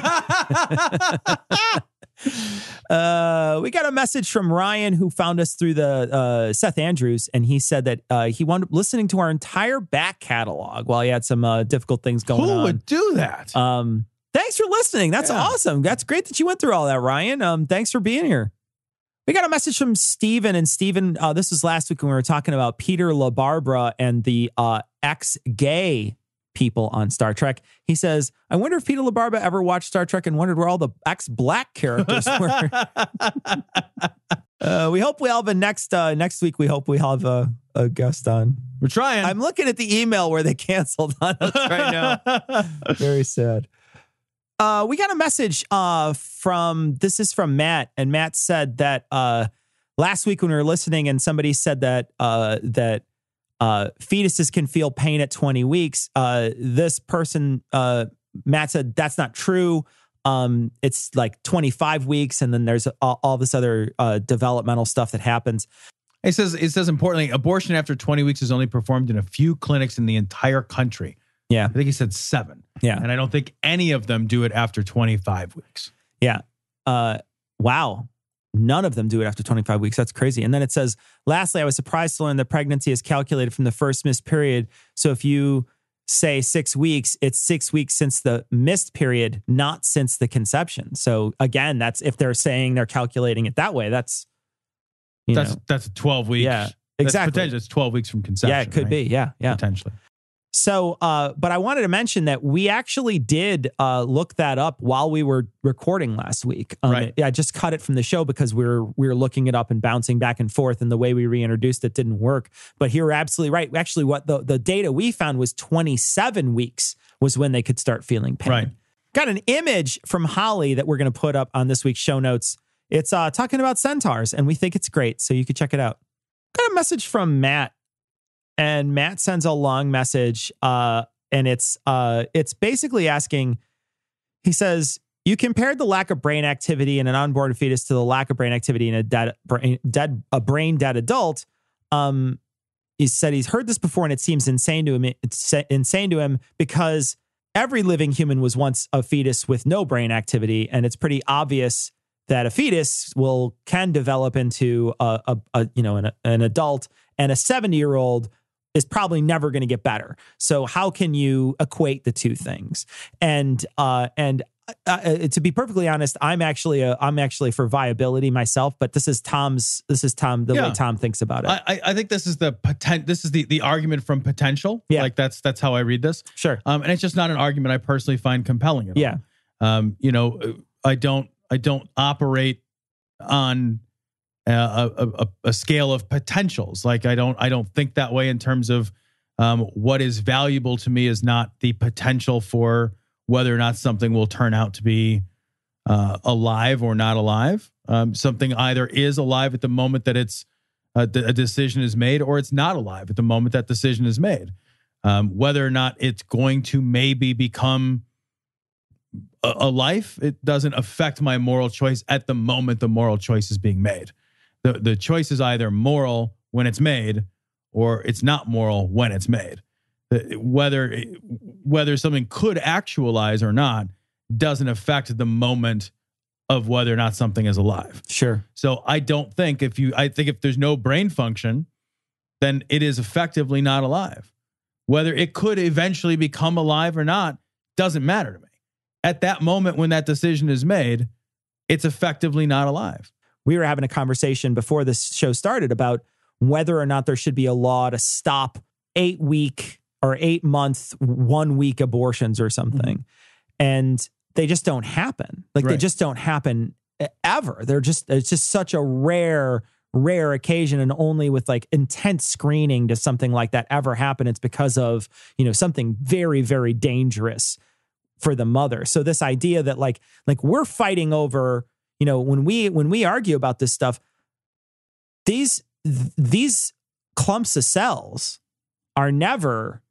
got a message from Ryan who found us through the Seth Andrews, and he said that he wound up listening to our entire back catalog while he had some difficult things going on. Who would do that? Thanks for listening. That's awesome. That's great that you went through all that, Ryan. Thanks for being here. We got a message from Steven, and Steven, this was last week when we were talking about Peter LaBarbera and the ex-gay people on Star Trek. He says, I wonder if Peter LaBarbera ever watched Star Trek and wondered where all the ex-black characters were. We hope we'll have a next week. We hope we have a guest on. We're trying. I'm looking at the email where they canceled on us right now. Very sad. We got a message from Matt, and Matt said that last week when we were listening and somebody said that fetuses can feel pain at 20 weeks. This person, Matt, said that's not true. It's like 25 weeks, and then there's all this other developmental stuff that happens. It says importantly, abortion after 20 weeks is only performed in a few clinics in the entire country. Yeah. I think he said 7. Yeah. And I don't think any of them do it after 25 weeks. Yeah. Wow. None of them do it after 25 weeks. That's crazy. And then it says, lastly, I was surprised to learn that pregnancy is calculated from the first missed period. So if you say 6 weeks, it's 6 weeks since the missed period, not since the conception. So again, that's if they're saying they're calculating it that way, that's 12 weeks. Yeah, exactly. It's 12 weeks from conception. Yeah, it could be. Yeah. Potentially. So, but I wanted to mention that we actually did look that up while we were recording last week. Right. I just cut it from the show because we were looking it up and bouncing back and forth, and the way we reintroduced it didn't work. But you're absolutely right. Actually, what the data we found was 27 weeks was when they could start feeling pain. Right. Got an image from Holly that we're going to put up on this week's show notes. It's talking about centaurs, and we think it's great, so you could check it out. Got a message from Matt. And Matt sends a long message, and it's basically asking, he says, you compared the lack of brain activity in an unborn fetus to the lack of brain activity in a brain dead adult. He said he's heard this before, and it seems insane to him. It's insane to him because every living human was once a fetus with no brain activity, and it's pretty obvious that a fetus can develop into an adult, and a 70-year-old is probably never going to get better. So how can you equate the two things? And to be perfectly honest, I'm actually for viability myself, but this is the way Tom thinks about it. I think this is the argument from potential. Yeah. Like that's how I read this. Sure. And it's just not an argument I personally find compelling at all. Yeah. I don't operate on a scale of potentials. Like I don't think that way in terms of what is valuable to me is not the potential for whether or not something will turn out to be alive or not alive. Something either is alive at the moment that it's a decision is made, or it's not alive at the moment that decision is made. Whether or not it's going to maybe become a life, it doesn't affect my moral choice at the moment the moral choice is being made. The choice is either moral when it's made, or it's not moral when it's made. Whether something could actualize or not doesn't affect the moment of whether or not something is alive. Sure. So I don't think I think if there's no brain function, then it is effectively not alive. Whether it could eventually become alive or not doesn't matter to me. At that moment when that decision is made, it's effectively not alive. We were having a conversation before this show started about whether or not there should be a law to stop 8-week or 8-month, 1-week abortions or something. Mm-hmm. And they just don't happen. Like they just don't happen ever. It's just such a rare occasion, and only with like intense screening does something like that ever happen. It's because of, something very, very dangerous for the mother. So this idea that like we're fighting over, when we argue about this stuff, these clumps of cells are never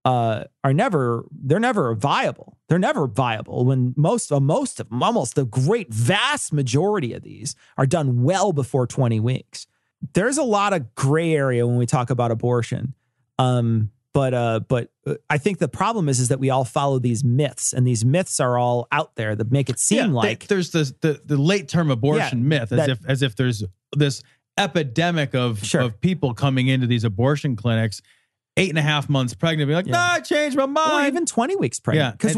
viable. They're never viable when most of them, almost the great vast majority of these are done well before 20 weeks. There's a lot of gray area when we talk about abortion. But I think the problem is that we all follow these myths, and these myths are all out there that make it seem like there's the late term abortion myth, as if there's this epidemic of people coming into these abortion clinics 8.5 months pregnant, be like, no, I changed my mind. Or even 20 weeks pregnant. Because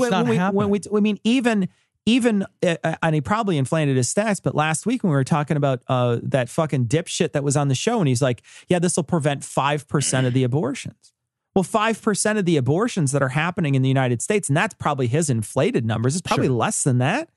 even and he probably inflated his stats, but last week when we were talking about that fucking dipshit that was on the show, and he's like, yeah, this will prevent 5% of the abortions. Well, 5% of the abortions that are happening in the United States, and that's probably his inflated numbers, it's probably less than that.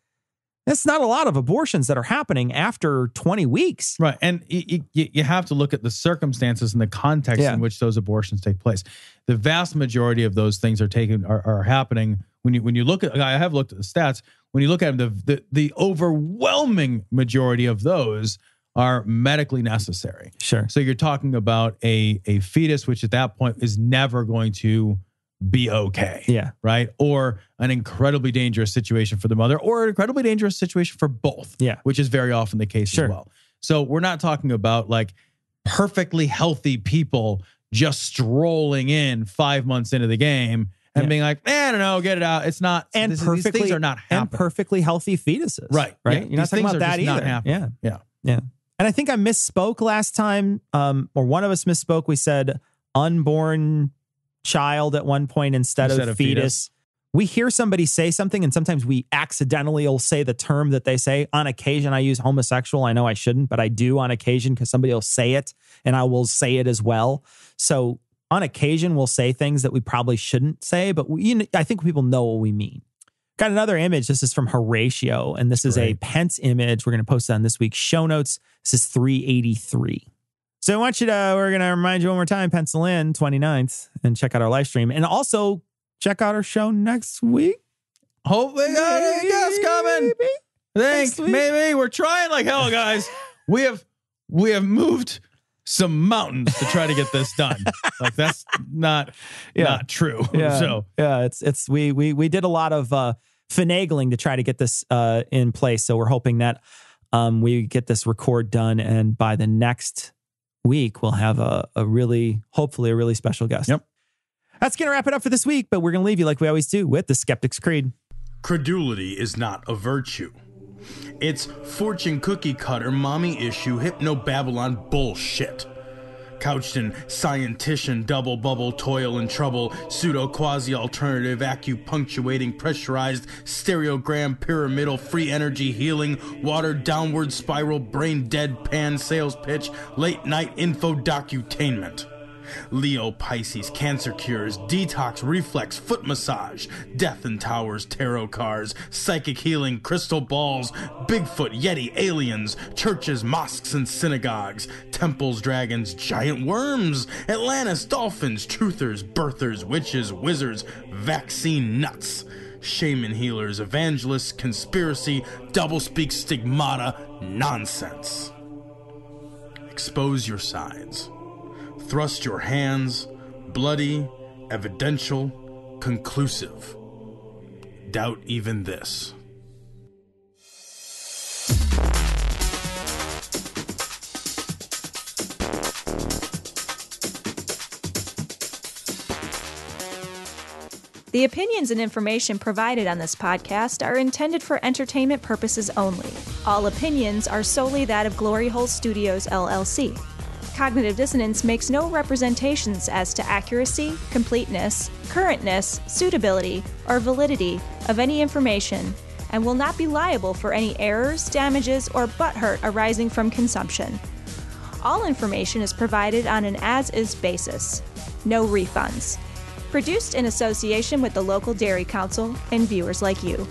That's not a lot of abortions that are happening after 20 weeks. Right. And you have to look at the circumstances and the context in which those abortions take place. The vast majority of those things are happening when you look at, I have looked at the stats, when you look at them, the overwhelming majority of those are medically necessary. Sure. So you're talking about a fetus, which at that point is never going to be okay. Yeah. Right. Or an incredibly dangerous situation for the mother, or an incredibly dangerous situation for both. Yeah. Which is very often the case as well. So we're not talking about like perfectly healthy people just strolling in 5 months into the game and being like, I don't know, get it out. It's not. And these things are not happening. And perfectly healthy fetuses. Right. Right. Yeah. You're not talking about that either. Yeah. And I think I misspoke last time, or one of us misspoke. We said unborn child at one point instead of fetus. We hear somebody say something, and sometimes we accidentally will say the term that they say. On occasion, I use homosexual. I know I shouldn't, but I do on occasion because somebody will say it, and I will say it as well. So on occasion, we'll say things that we probably shouldn't say, but I think people know what we mean. Got another image. This is from Horatio, and this is a Pence image. We're going to post it on this week's show notes. This is 383. So we're going to remind you one more time, pencil in 29th and check out our live stream. And also check out our show next week. Hope we got a guest coming. Thanks. Maybe we're trying like hell, guys. We have moved some mountains to try to get this done. Like that's not true. Yeah. So we did a lot of finagling to try to get this in place. So we're hoping that we get this record done, and by the next week we'll have hopefully a really special guest. Yep. That's going to wrap it up for this week, but we're going to leave you like we always do with the Skeptic's Creed. Credulity is not a virtue. It's fortune cookie cutter, mommy issue, hypno Babylon bullshit. couched in scientician, double bubble, toil and trouble, pseudo quasi alternative, acupunctuating, pressurized, stereogram, pyramidal, free energy healing, water downward spiral, brain dead pan sales pitch, late night info docutainment. Leo, Pisces, cancer cures, detox, reflex, foot massage, death and towers, tarot cards, psychic healing, crystal balls, Bigfoot, Yeti, aliens, churches, mosques and synagogues, temples, dragons, giant worms, Atlantis, dolphins, truthers, birthers, witches, wizards, vaccine nuts, shaman healers, evangelists, conspiracy, doublespeak, stigmata, nonsense. Expose your sides. Thrust your hands, bloody, evidential, conclusive. Doubt even this. The opinions and information provided on this podcast are intended for entertainment purposes only. All opinions are solely that of Glory Hole Studios, LLC. Cognitive Dissonance makes no representations as to accuracy, completeness, currentness, suitability, or validity of any information, and will not be liable for any errors, damages, or butthurt arising from consumption. All information is provided on an as-is basis. No refunds. Produced in association with the local Dairy Council and viewers like you.